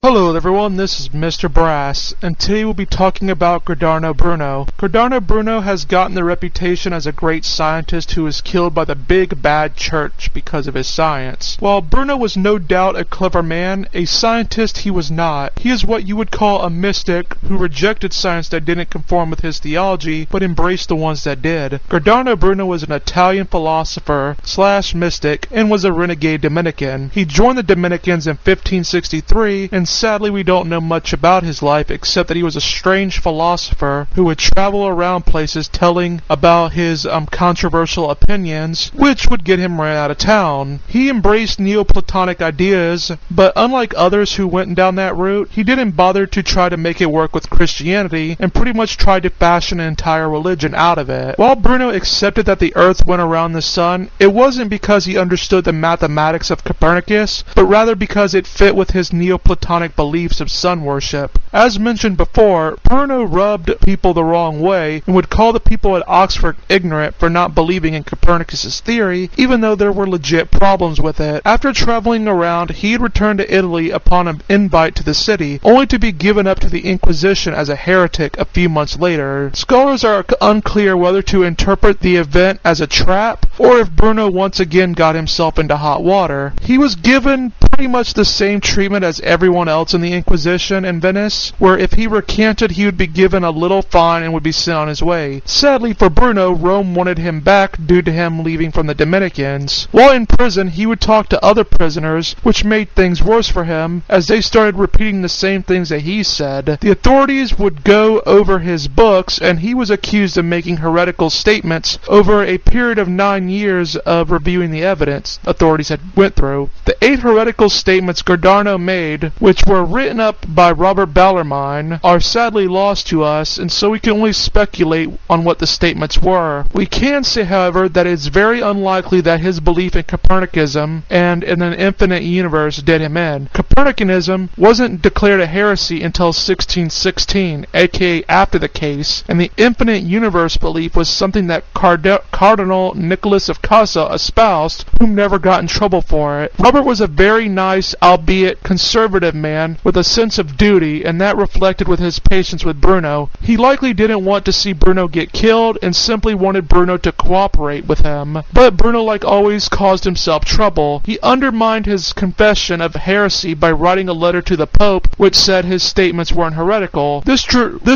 Hello everyone, this is Mr. Brass, and today we'll be talking about Giordano Bruno. Giordano Bruno has gotten the reputation as a great scientist who was killed by the big bad church because of his science. While Bruno was no doubt a clever man, a scientist he was not. He is what you would call a mystic who rejected science that didn't conform with his theology, but embraced the ones that did. Giordano Bruno was an Italian philosopher / mystic and was a renegade Dominican. He joined the Dominicans in 1563, and sadly we don't know much about his life except that he was a strange philosopher who would travel around places telling about his controversial opinions, which would get him ran out of town. He embraced Neoplatonic ideas, but unlike others who went down that route, he didn't bother to try to make it work with Christianity and pretty much tried to fashion an entire religion out of it. While Bruno accepted that the earth went around the sun, it wasn't because he understood the mathematics of Copernicus, but rather because it fit with his Neoplatonic beliefs of sun worship. As mentioned before, Bruno rubbed people the wrong way and would call the people at Oxford ignorant for not believing in Copernicus's theory, even though there were legit problems with it. After traveling around, he'd return to Italy upon an invite to the city, only to be given up to the Inquisition as a heretic a few months later. Scholars are unclear whether to interpret the event as a trap or if Bruno once again got himself into hot water. He was given pretty much the same treatment as everyone else in the Inquisition in Venice, where if he recanted he would be given a little fine and would be sent on his way. Sadly for Bruno, Rome wanted him back due to him leaving from the Dominicans. While in prison, he would talk to other prisoners, which made things worse for him, as they started repeating the same things that he said. The authorities would go over his books, and he was accused of making heretical statements over a period of 9 years of reviewing the evidence authorities had went through. The 8 heretical statements Giordano made, which were written up by Robert Bellarmine, are sadly lost to us, and so we can only speculate on what the statements were. We can say, however, that it's very unlikely that his belief in Copernicanism and in an infinite universe did him in. Copernicanism wasn't declared a heresy until 1616, aka after the case, and the infinite universe belief was something that Cardinal Nicholas of Casa espoused, whom never got in trouble for it. Robert was a very nice, albeit conservative man with a sense of duty, and that reflected with his patience with Bruno. He likely didn't want to see Bruno get killed and simply wanted Bruno to cooperate with him. But Bruno, like always, caused himself trouble. He undermined his confession of heresy by writing a letter to the Pope which said his statements weren't heretical. This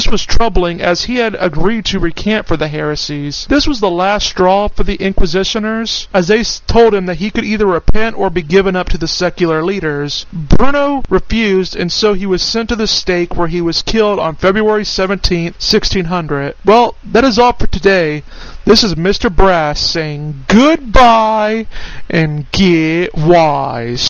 was troubling, as he had agreed to recant for the heresies. This was the last straw for the Inquisitioners, as they told him that he could either repent or be given up to the secular leaders. Bruno refused, and so he was sent to the stake, where he was killed on February 17th, 1600. Well, that is all for today. This is Mr. Brass saying goodbye and get wise.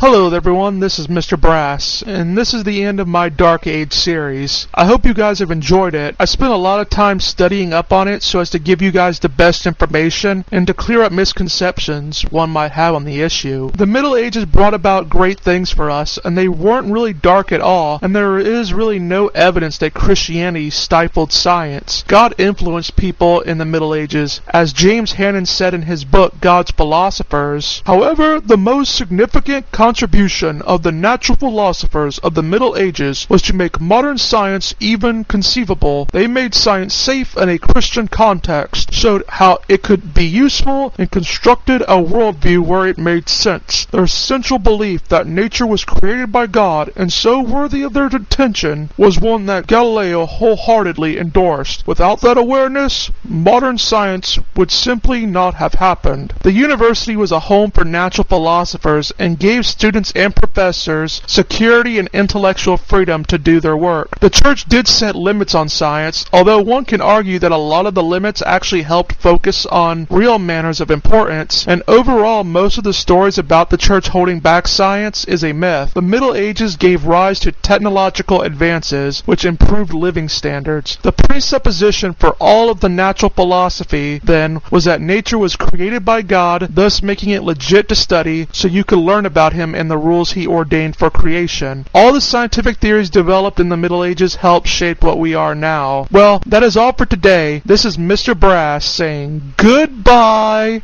Hello everyone, this is Mr. Brass, and this is the end of my Dark Age series. I hope you guys have enjoyed it. I spent a lot of time studying up on it so as to give you guys the best information and to clear up misconceptions one might have on the issue. The Middle Ages brought about great things for us, and they weren't really dark at all, and there is really no evidence that Christianity stifled science. God influenced people in the Middle Ages, as James Hannon said in his book, God's Philosophers. However, the most significant contribution of the natural philosophers of the Middle Ages was to make modern science even conceivable. They made science safe in a Christian context, showed how it could be useful, and constructed a worldview where it made sense. Their central belief that nature was created by God and so worthy of their attention was one that Galileo wholeheartedly endorsed. Without that awareness, modern science would simply not have happened. The university was a home for natural philosophers and gave students and professors security and intellectual freedom to do their work. The church did set limits on science, although one can argue that a lot of the limits actually helped focus on real matters of importance, and overall most of the stories about the church holding back science is a myth. The Middle Ages gave rise to technological advances which improved living standards. The presupposition for all of the natural philosophy then was that nature was created by God, thus making it legit to study so you could learn about him and the rules he ordained for creation. All the scientific theories developed in the Middle Ages helped shape what we are now. Well, that is all for today. This is Mr. Brass saying goodbye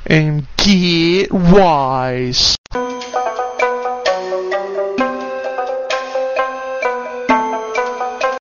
and get wise.